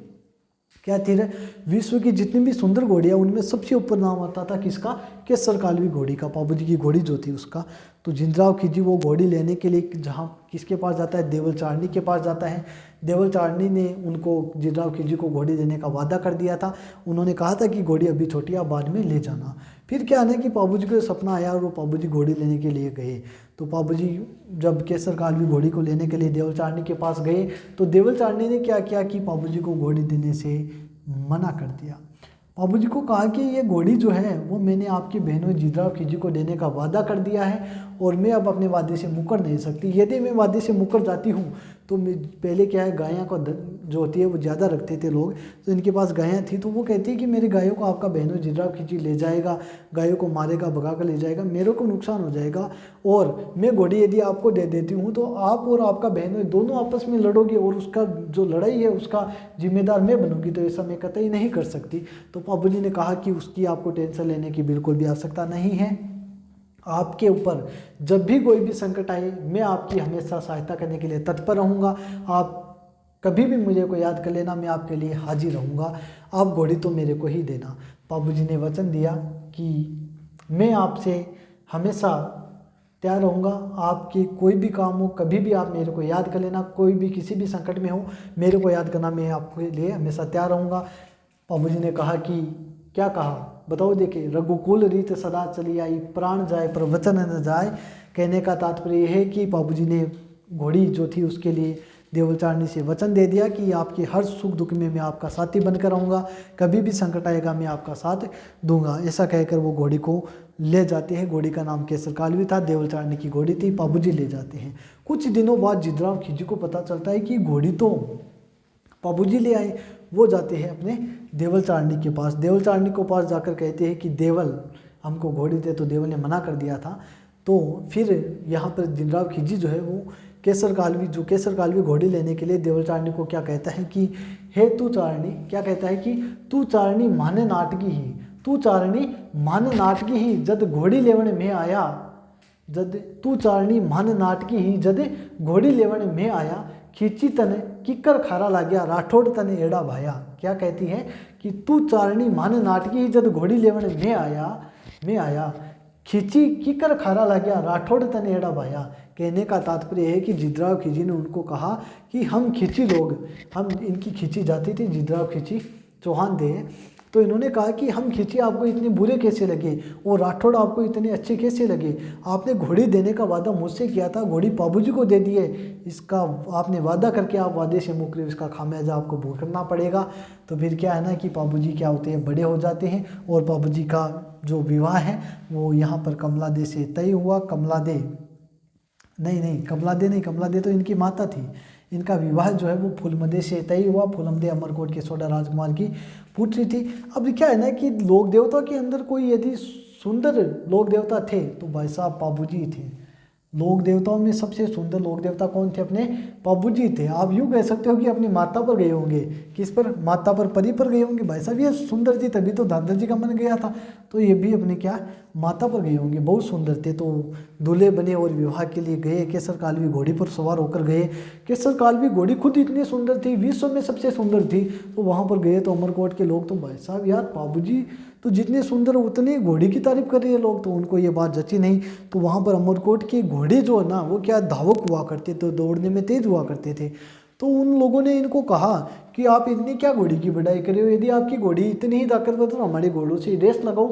A: क्या थी रे? विश्व की जितनी भी सुंदर घोड़ियाँ उनमें सबसे ऊपर नाम आता था किसका? केसर कालवी घोड़ी का, पाबूजी की घोड़ी जो थी उसका। तो जिनराव खिजी वो घोड़ी लेने के लिए जहाँ किसके पास जाता है? देवल चारनी के पास जाता है। देवल चारनी ने उनको जिनराव खिजी को घोड़ी देने का वादा कर दिया था। उन्होंने कहा था कि घोड़ी अभी छोटी, आप बाद में ले जाना। फिर क्या है ना कि पाबूजी को सपना आया और वो पाबूजी घोड़ी लेने के लिए गए। तो पाबूजी जब केसर कालवी घोड़ी को लेने के लिए देवल चारनी के पास गए, तो देवल चारनी ने क्या किया कि पाबूजी को घोड़ी देने से मना कर दिया। पाबूजी को कहा कि ये घोड़ी जो है वो मैंने आपकी बहनों जिनराव खिजी को देने का वादा कर दिया है और मैं अब अपने वादे से मुकर नहीं सकती। यदि मैं वादे से मुकर जाती हूँ तो मैं पहले क्या है, गायों को जो होती है वो ज़्यादा रखते थे लोग, तो इनके पास गायें थी, तो वो कहती है कि मेरी गायों को आपका बहनों जिनराव खिजी ले जाएगा, गायों को मारेगा, भगा कर ले जाएगा, मेरे को नुकसान हो जाएगा, और मैं घोड़ी यदि आपको दे देती हूँ तो आप और आपका बहनों दोनों आपस में लड़ोगे और उसका जो लड़ाई है उसका जिम्मेदार मैं बनूंगी, तो ऐसा मैं कतई नहीं कर सकती। तो पाबूजी ने कहा कि उसकी आपको टेंशन लेने की बिल्कुल भी आवश्यकता नहीं है, आपके ऊपर जब भी कोई भी संकट आए मैं आपकी हमेशा सहायता करने के लिए तत्पर रहूँगा, आप कभी भी मुझे को याद कर लेना, मैं आपके लिए हाजिर रहूँगा, आप घोड़ी तो मेरे को ही देना। पाबूजी ने वचन दिया कि मैं आपसे हमेशा तैयार रहूँगा, आपकी कोई भी काम हो कभी भी आप मेरे को याद कर लेना, कोई भी किसी भी संकट में हो मेरे को याद करना, मैं आपके लिए हमेशा तैयार रहूँगा। पाबूजी ने कहा कि क्या कहा बताओ? देखिए, रघुकुल रीत सदा चली आई, प्राण जाए पर वचन न जाए। कहने का तात्पर्य यह है कि पाबूजी ने घोड़ी जो थी उसके लिए देवल चारनी से वचन दे दिया कि आपके हर सुख दुख में मैं आपका साथी बनकर रहूँगा, कभी भी संकट आएगा मैं आपका साथ दूंगा। ऐसा कहकर वो घोड़ी को ले जाते हैं। घोड़ी का नाम केसर कालवी था, देवल चारनी की घोड़ी थी। पाबूजी ले जाते हैं। कुछ दिनों बाद जिनराव खिजी को पता चलता है कि घोड़ी तो पाबूजी ले आए, वो जाते हैं अपने देवल चारणी के पास। देवल चारणी के पास जाकर कहते हैं कि देवल हमको घोड़ी दे, तो देवल ने मना कर दिया था। तो फिर यहाँ पर जिनराव खिजी जो है वो केसर कालवी घोड़ी लेने के लिए देवल चारणी को क्या कहता है कि हे तू चारणी, क्या कहता है कि तू चारणी माने नाटकी ही, तू चारणी मान नाटकी ही जद घोड़ी लेवण में आया, जद तू चारणी मान नाटकी ही जद घोड़ी लेवण में आया, खींची तने किकर खारा लाग्या राठौड़ तने एड़ा भाया। क्या कहती है कि तू चारणी मान नाटकी ही जद घोड़ी लेवण में आया, खींची किकर खारा लाग्या राठौड़ तने एड़ा भाया। कहने का तात्पर्य है कि जिद्राव खिजी ने उनको कहा कि हम खिची लोग, हम इनकी खिची जाती थी जिद्राव खिची चौहान थे, तो इन्होंने कहा कि हम खिची आपको इतने बुरे कैसे लगे और राठौड़ आपको इतने अच्छे कैसे लगे, आपने घोड़ी देने का वादा मुझसे किया था, घोड़ी पाबूजी को दे दिए, इसका आपने वादा करके आप वादे से मुकर, इसका खामियाजा आपको भुगतना पड़ेगा। तो फिर क्या है ना कि पाबूजी क्या होते हैं, बड़े हो जाते हैं और पाबूजी का जो विवाह है वो यहाँ पर कमलादे से तय हुआ। कमलादे कमलादे तो इनकी माता थी, इनका विवाह जो है वो फूलमदे से तय हुआ। फूलमदे अमरकोट के सोडा राजकुमार की पुत्री थी। अब क्या है ना कि लोक देवता के अंदर कोई यदि सुंदर लोक देवता थे तो भाई साहब पाबूजी थे। लोक देवताओं में सबसे सुंदर लोक देवता कौन थे, अपने पाबूजी थे। आप यूँ कह सकते हो कि अपनी माता पर गए होंगे, किस पर, माता पर, परी पर गए होंगे। भाई साहब ये सुंदर जी, तभी तो दादा जी का मन गया था, तो ये भी अपने क्या माता पर गए होंगे, बहुत सुंदर थे। तो दूल्हे बने और विवाह के लिए गए, केसर कालवी घोड़ी पर सवार होकर गए। केसर कालवी घोड़ी खुद इतनी सुंदर थी, विश्व में सबसे सुंदर थी। तो वहाँ पर गए तो अमरकोट के लोग तो भाई साहब यार पाबूजी तो जितने सुंदर उतने घोड़ी की तारीफ कर रहे हैं लोग, तो उनको ये बात जची नहीं। तो वहाँ पर अमरकोट के घोड़े जो है ना वो क्या धावक हुआ करते थे, दौड़ने में तेज हुआ करते थे। तो उन लोगों ने इनको कहा कि आप इतनी क्या घोड़ी की बढ़ाई कर रहे हो, यदि आपकी घोड़ी इतनी ही ताकतवर तो हमारे घोड़ों से रेस लगाओ,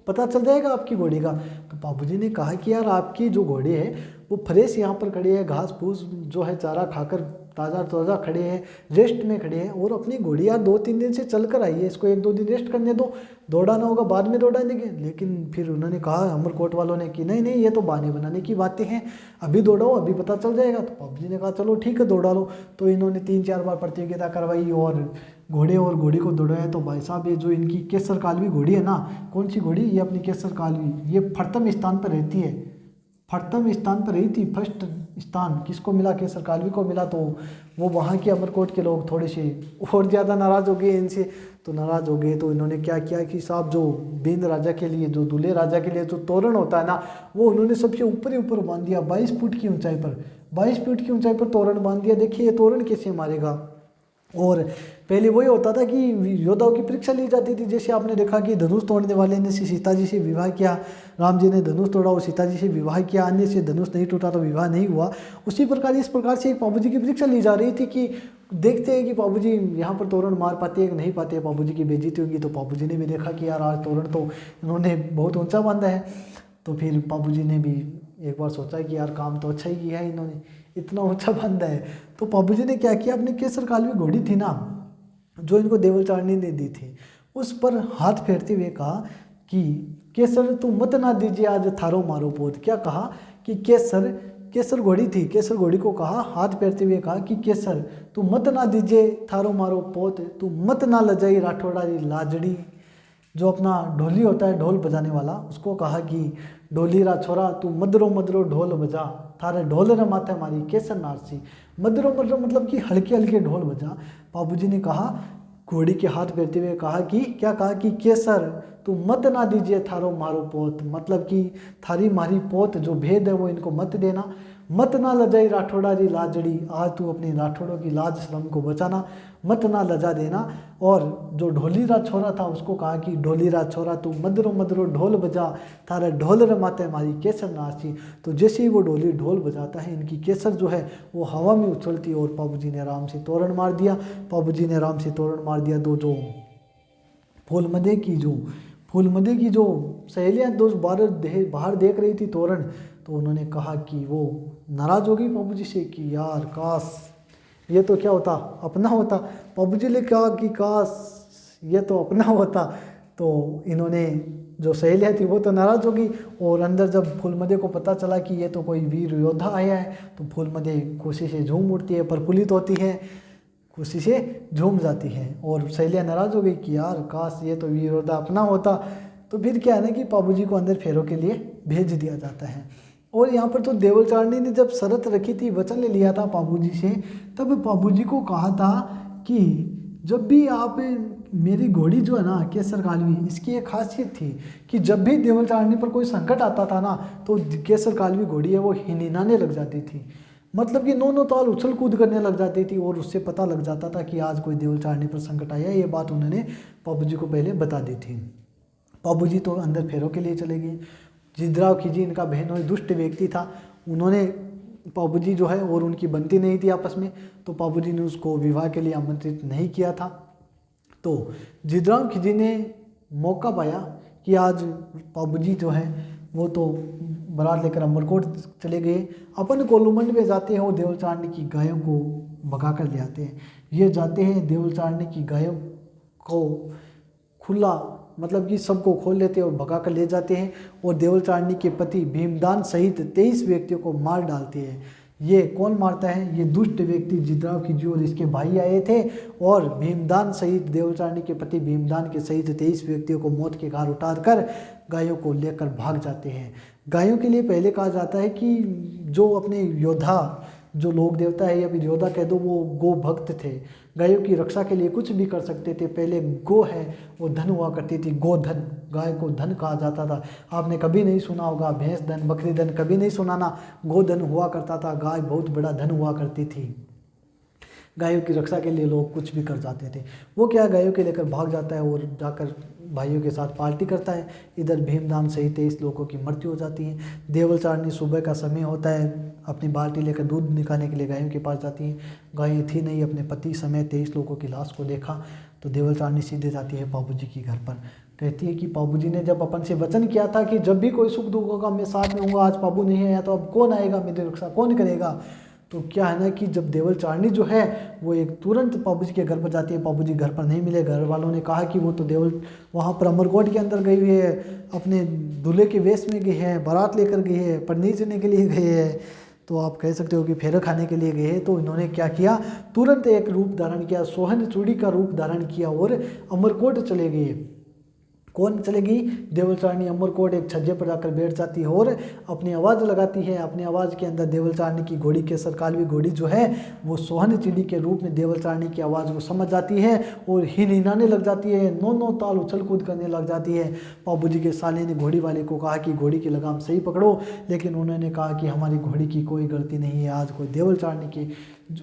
A: पता चल जाएगा आपकी घोड़ी का। तो बाबूजी ने कहा कि यार आपकी जो घोड़े है वो फ्रेश यहाँ पर खड़े हैं, घास फूस जो है चारा खाकर ताज़ा खड़े हैं, रेस्ट में खड़े हैं, और अपनी घोड़ी यार 2-3 दिन से चल कर आई है, इसको 1-2 दिन रेस्ट करने दो, दौड़ाना होगा बाद में दौड़ा देंगे। लेकिन फिर उन्होंने कहा अमरकोट वालों ने कि नहीं ये तो बहाने बनाने की बातें हैं, अभी दौड़ाओ, अभी पता चल जाएगा। तो बाबूजी ने कहा चलो ठीक है दौड़ा लो। तो इन्होंने 3-4 बार प्रतियोगिता करवाई और घोड़ी को दौड़ाया। तो भाई साहब ये जो इनकी केसर कालवी घोड़ी है ना, कौन सी घोड़ी, ये अपनी केसर कालवी, ये प्रथम स्थान पर रहती है, प्रथम स्थान पर रही थी। फर्स्ट स्थान किसको मिला, केसर कालवी को मिला। तो वो वहाँ के अमरकोट के लोग थोड़े से और ज़्यादा नाराज़ हो गए इनसे। तो नाराज़ हो गए तो इन्होंने क्या किया कि साहब जो बींद राजा के लिए, जो दूल्हे राजा के लिए जो तोरण होता है ना, वो उन्होंने सबसे ऊपर ही ऊपर बांध दिया, 22 फुट की ऊंचाई पर, 22 फुट की ऊंचाई पर तोरण बांध दिया। देखिए ये तोरण कैसे मारेगा। और पहले वही होता था कि योद्धाओं की परीक्षा ली जाती थी। जैसे आपने देखा कि धनुष तोड़ने वाले ने सीता जी से विवाह किया, राम जी ने धनुष तोड़ा और सीता जी से विवाह किया, अन्य से धनुष नहीं टूटा तो विवाह नहीं हुआ। उसी प्रकार इस प्रकार से एक पाबूजी की परीक्षा ली जा रही थी कि देखते हैं कि पाबूजी यहाँ पर तोरण मार पाते हैं कि नहीं पाते, पाबूजी की बेइज्जती होगी। तो पाबूजी ने भी देखा कि यार आज तोरण तो इन्होंने बहुत ऊँचा बांधा है। तो फिर पाबूजी ने भी एक बार सोचा कि यार काम तो अच्छा ही किया है इन्होंने, इतना ऊँचा बांधा है। तो पाबूजी ने क्या किया, अपनी केसर कालवी घोड़ी थी ना जो इनको देवल चारणी ने दी थी, उस पर हाथ फेरते हुए कहा कि केसर तू मत ना दीजिए आज थारो मारो पोत। क्या कहा कि केसर घोड़ी थी, केसर घोड़ी को कहा, हाथ फेरते हुए कहा कि केसर तू मत ना दीजिए थारो मारो पोत, तू मत ना लजाई राठौड़ारी लाजड़ी। जो अपना ढोली होता है ढोल बजाने वाला, उसको कहा कि ढोली रा छोरा तू मदरो मदरो ढोल बजा, थारे ढोल रे माथे मारी केसर नारसी। मदरो मदरो मतलब कि हल्के हल्के ढोल बजा। बाबूजी ने कहा, घोड़ी के हाथ फेरते हुए कहा कि क्या कहा कि केसर तू मत ना दीजिए थारो मारो पोत, मतलब कि थारी मारी पोत जो भेद है वो इनको मत देना। मत ना लजाई राठौड़ारी लाजड़ी, आज तू अपनी राठौड़ों की लाज शर्म को बचाना, मत ना लजा देना। और जो ढोली रा छोरा था उसको कहा कि ढोली रा छोरा तू मदरो मदरो ढोल बजा, थारे ढोल रे माते मारी केसर नाची। तो जैसे ही वो ढोली ढोल बजाता है इनकी केसर जो है वो हवा में उछलती और पाबूजी ने आराम से तोरण मार दिया। पाबूजी ने आराम से तोरण मार दिया। दो जो फूलमदे की जो सहेलियाँ दोस्त बाहर देख रही थी तोरण, तो उन्होंने कहा कि वो नाराज़ हो गई पाबूजी से कि यार काश ये तो क्या होता, अपना होता। पाबूजी ने कहा कि काश ये तो अपना होता। तो इन्होंने जो सहेलियाँ थी वो तो नाराज़ हो गई। और अंदर जब फूलमदे को पता चला कि ये तो कोई वीर योद्धा आया है, तो फूलमदे खुशी से झूम उठती है, प्रफुल्लित होती है, खुशी से झूम जाती है। और शैल्या नाराज़ हो गई कि यार काश ये तो वीरयोद्धा अपना होता। तो फिर क्या है ना कि पाबू जी को अंदर फेरों के लिए भेज दिया जाता है। और यहाँ पर तो देवलचारिणी ने जब शर्त रखी थी, वचन ले लिया था पाबू जी से, तब पाबू जी को कहा था कि जब भी आप मेरी घोड़ी जो है ना केसर कालवी, इसकी एक खासियत थी कि जब भी देवलचारिणी पर कोई संकट आता था ना तो केसर कालवी घोड़ी है वो हिनहिनाने लग जाती थी। मतलब कि नौ ताल उछल कूद करने लग जाती थी और उससे पता लग जाता था कि आज कोई देवलचारिणी पर संकट आया। ये बात उन्होंने पाबू जी को पहले बता दी थी। पाबू जी तो अंदर फेरों के लिए चले गए। जिद्राव खिजी इनका बहनोई दुष्ट व्यक्ति था। उन्होंने पाबू जी जो है और उनकी बनती नहीं थी आपस में, तो पाबू जी ने उसको विवाह के लिए आमंत्रित नहीं किया था। तो जिद्राव खिजी ने मौका पाया कि आज पाबू जी जो है वो तो बारात लेकर अमरकोट चले गए, अपन कोलूमंड में जाते हैं और देवलचारिणी की गायों को भगा कर ले आते हैं। ये जाते हैं देवलचारिणी की गायों को खुला मतलब कि सबको खोल लेते हैं और भगा कर ले जाते हैं और देवलचारिणी के पति भीमदान सहित 23 व्यक्तियों को मार डालते हैं। ये कौन मारता है? ये दुष्ट व्यक्ति जिद्राव खिजी और इसके भाई आए थे और भीमदान सहित देवलचारिणी के पति भीमदान के सहित 23 व्यक्तियों को मौत के घाट उतारकर गायों को लेकर भाग जाते हैं। गायों के लिए पहले कहा जाता है कि जो अपने योद्धा, जो लोक देवता है या फिर योद्धा कह दो, वो गो भक्त थे, गायों की रक्षा के लिए कुछ भी कर सकते थे। पहले गो है वो धन हुआ करती थी, गोधन, गाय को धन कहा जाता था। आपने कभी नहीं सुना होगा भैंस धन, बकरी धन, कभी नहीं सुना ना, गोधन हुआ करता था। गाय बहुत बड़ा धन हुआ करती थी। गायों की रक्षा के लिए लोग कुछ भी कर जाते थे। वो क्या गायों के लेकर भाग जाता है और जाकर भाइयों के साथ पार्टी करता है। इधर भीमदान सहित 23 लोगों की मृत्यु हो जाती है। देवलचारिणी सुबह का समय होता है, अपनी बाल्टी लेकर दूध निकालने के लिए गायों के पास जाती है। गायें थी नहीं, अपने पति समेत 23 लोगों की लाश को देखा तो देवलचारिणी सीधे जाती है पाबू जी के घर पर। कहती है कि पाबू जी ने जब अपन से वचन किया था कि जब भी कोई सुख दुख होगा मैं साथ में हूँगा, आज पाबू नहीं आया तो अब कौन आएगा, मेरी रक्षा कौन करेगा? तो क्या है ना कि जब देवलचारिणी जो है वो एक तुरंत पाबू जी के घर पर जाती है। पाबू जी घर पर नहीं मिले। घर वालों ने कहा कि वो तो वहाँ पर अमरकोट के अंदर गई हुई है, अपने दूल्हे के वेश में गई है, बारात लेकर गई है, पढ़ने चढ़ने के लिए गई है, तो आप कह सकते हो कि फेरा खाने के लिए गए। तो इन्होंने क्या किया, तुरंत एक रूप धारण किया, सोहन चूड़ी का रूप धारण किया और अमरकोट चले गए। कौन चलेगी? देवलचारिणी अमरकोट एक छज्जे पर जाकर बैठ जाती है और अपनी आवाज़ लगाती है। अपनी आवाज़ के अंदर देवलचारिणी की घोड़ी केसर कालवी घोड़ी जो है वो सोहन चिड़ी के रूप में देवलचारिणी की आवाज़ को समझ जाती है और हिनहिनाने लग जाती है, नौ ताल उछल कूद करने लग जाती है। पाबू जी के साले ने घोड़ी वाले को कहा कि घोड़ी की लगाम सही पकड़ो, लेकिन उन्होंने कहा कि हमारी घोड़ी की कोई गलती नहीं है, आज कोई देवलचारिणी की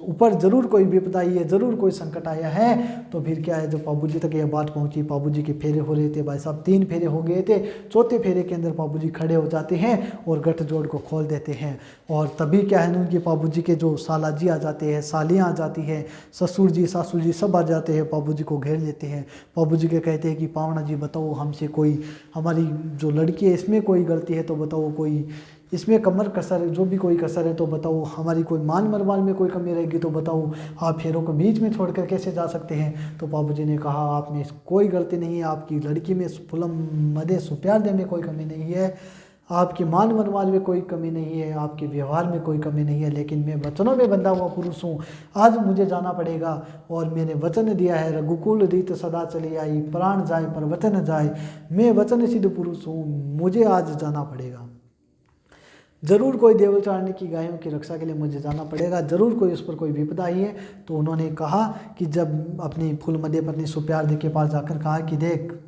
A: ऊपर ज़रूर कोई विपदा आई है, ज़रूर कोई संकट आया है। तो फिर क्या है, जब पाबू जी तक यह बात पहुंची, पाबू जी के फेरे हो रहे थे भाई साहब, 3 फेरे हो गए थे। चौथे फेरे के अंदर पाबू जी खड़े हो जाते हैं और गठजोड़ को खोल देते हैं। और तभी क्या है ना, उनके पाबू जी के जो साला जी आ जाते हैं, सालियाँ आ जाती हैं, ससुर जी सासू जी सब आ जाते हैं, पाबू जी को घेर लेते हैं। पाबू जी के कहते हैं कि पावना जी बताओ, हमसे कोई, हमारी जो लड़की है इसमें कोई गलती है तो बताओ, कोई इसमें कमर कसर, जो भी कोई कसर है तो बताओ, हमारी कोई मान मरवाल में कोई कमी रहेगी तो बताओ, आप फेरों को बीच में छोड़कर कैसे जा सकते हैं? तो पाबू जी ने कहा आप में कोई गलती नहीं है, आपकी लड़की में फुलम मदे सुप्यार दे में कोई कमी नहीं है, आपके मान मरवाल में कोई कमी नहीं है, आपके व्यवहार में कोई कमी नहीं है, लेकिन मैं वचनों में बंधा हुआ पुरुष हूँ, आज मुझे जाना पड़ेगा। और मैंने वचन दिया है, रघुकुल रीत सदा चली आई, प्राण जाए पर वचन जाए, मैं वचन सिद्ध पुरुष हूँ, मुझे आज जाना पड़ेगा। ज़रूर कोई देवलचारिणी की गायों की रक्षा के लिए मुझे जाना पड़ेगा, ज़रूर कोई उस पर कोई विपदा आई है। तो उन्होंने कहा कि जब अपनी फूलमदे पत्नी सुप्यार दे के पास जाकर कहा कि देख,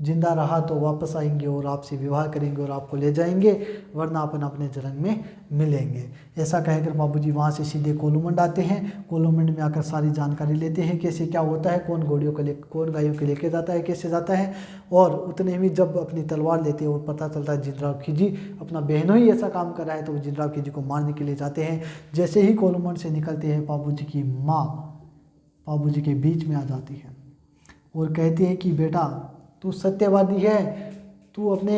A: जिंदा रहा तो वापस आएंगे और आपसे विवाह करेंगे और आपको ले जाएंगे, वरना अपन अपने जन्म में मिलेंगे। ऐसा कहकर बाबूजी वहाँ से सीधे कोलूमंड आते हैं। कोलूमंड में आकर सारी जानकारी लेते हैं कैसे क्या होता है, कौन घोड़ियों को कौन गायों को लेके जाता है, कैसे जाता है। और उतने में जब अपनी तलवार लेते हैं और पता चलता है जिनराव खिजी अपना बहनों ही ऐसा काम कर रहा है, तो जिनराव खिजी को मारने के लिए जाते हैं। जैसे ही कोलूमंड से निकलते हैं, बाबूजी की माँ बाबूजी के बीच में आ जाती है और कहती है कि बेटा तू सत्यवादी है, तू अपने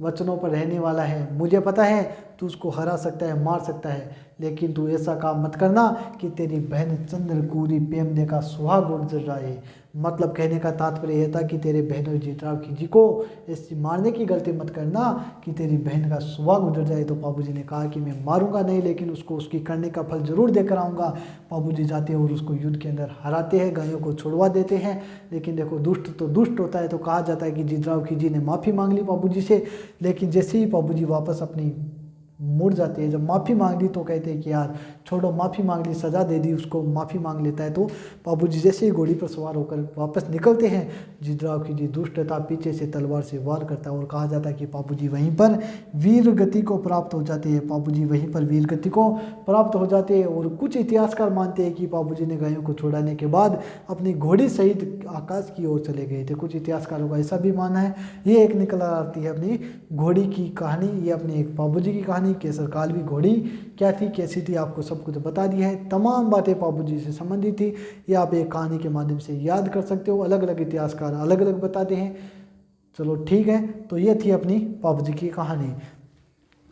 A: वचनों पर रहने वाला है, मुझे पता है तू उसको हरा सकता है, मार सकता है, लेकिन तू ऐसा काम मत करना कि तेरी बहन चंद्रकूरी प्रेम दे का सुहाग उड़ जाए। मतलब कहने का तात्पर्य यह था कि तेरे बहनों जीतराव खिजी को ऐसी मारने की गलती मत करना कि तेरी बहन का सुहाग उड़ जाए। तो बाबूजी ने कहा कि मैं मारूंगा नहीं, लेकिन उसको उसकी करने का फल जरूर देकर आऊँगा। बाबूजी जाते हैं और उसको युद्ध के अंदर हराते हैं, गायों को छुड़वा देते हैं। लेकिन देखो दुष्ट तो दुष्ट होता है, तो कहा जाता है कि जीतराव खिजी ने माफ़ी मांग ली बाबूजी से, लेकिन जैसे ही बाबूजी वापस अपनी मुड़ जाते हैं, जब माफ़ी मांग ली तो कहते हैं कि यार छोड़ो, माफ़ी मांग ली, सज़ा दे दी उसको, माफ़ी मांग लेता है। तो बाबूजी जैसे ही घोड़ी पर सवार होकर वापस निकलते हैं, जीतराव खिजी दुष्टता पीछे से तलवार से वार करता है और कहा जाता है कि बाबूजी वहीं पर वीर गति को प्राप्त हो जाते हैं। बाबूजी वहीं पर वीर गति को प्राप्त हो जाते हैं और कुछ इतिहासकार मानते हैं कि बाबूजी ने गायों को छुड़ाने के बाद अपनी घोड़ी सहित आकाश की ओर चले गए थे। कुछ इतिहासकारों का ऐसा भी मानना है। ये एक निकल आती है अपनी घोड़ी की कहानी, ये अपनी एक बाबूजी की कहानी। केसरकाल भी घोड़ी क्या थी, कैसी थी, आपको सब कुछ बता दिया है। तमाम बातें बाबूजी से संबंधित थी, ये आप एक कहानी के माध्यम से याद कर सकते हो। अलग अलग इतिहासकार अलग अलग बताते हैं। चलो ठीक है, तो ये थी अपनी बाबूजी की कहानी।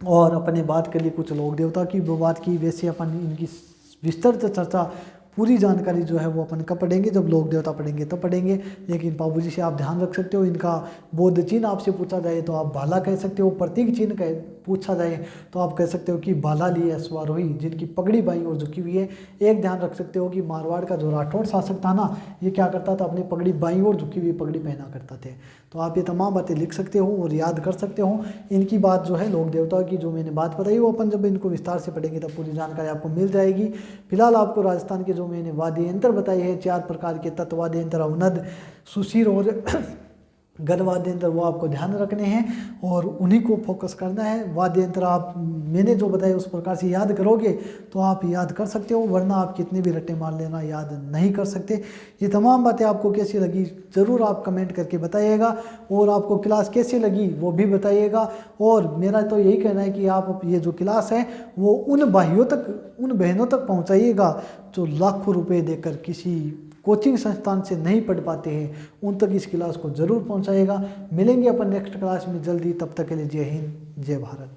A: और अपने बात के लिए कुछ लोक देवता की बात की, वैसे अपन इनकी विस्तृत चर्चा, पूरी जानकारी जो है वो अपन कब पढ़ेंगे, जब लोक देवता पढ़ेंगे तब पढ़ेंगे। लेकिन बाबूजी से आप ध्यान रख सकते हो, इनका बौद्ध चिन्ह आपसे पूछा जाए तो आप भाला कह सकते हो, प्रतीक चिन्ह कह पूछा जाए तो आप कह सकते हो कि भाला लिए अश्वारोही, जिनकी पगड़ी बाईं ओर झुकी हुई है। एक ध्यान रख सकते हो कि मारवाड़ का जो राठौड़ शासक था ना, ये क्या करता था, अपनी पगड़ी बाईं ओर झुकी हुई पगड़ी पहना करता थे। तो आप ये तमाम बातें लिख सकते हो और याद कर सकते हो। इनकी बात जो है लोक देवताओं की जो मैंने बात बताई, वो अपन जब इनको विस्तार से पढ़ेंगे तब पूरी जानकारी आपको मिल जाएगी। फिलहाल आपको राजस्थान के जो मैंने वाद्य यंत्र बताए हैं, 4 प्रकार के तत्व वाद्य यंत्र, अवनद, सुशिर और गण वाद्य यंत्र, वो आपको ध्यान रखने हैं और उन्हीं को फोकस करना है। वाद्य यंत्र आप मैंने जो बताया उस प्रकार से याद करोगे तो आप याद कर सकते हो, वरना आप कितने भी रट्टे मार लेना याद नहीं कर सकते। ये तमाम बातें आपको कैसी लगी ज़रूर आप कमेंट करके बताइएगा, और आपको क्लास कैसी लगी वो भी बताइएगा। और मेरा तो यही कहना है कि आप ये जो क्लास है वो उन भाइयों तक, उन बहनों तक पहुँचाइएगा जो लाखों रुपये देकर किसी कोचिंग संस्थान से नहीं पढ़ पाते हैं, उन तक इस क्लास को ज़रूर पहुंचाएगा। मिलेंगे अपन नेक्स्ट क्लास में जल्दी, तब तक के लिए जय हिंद, जय भारत।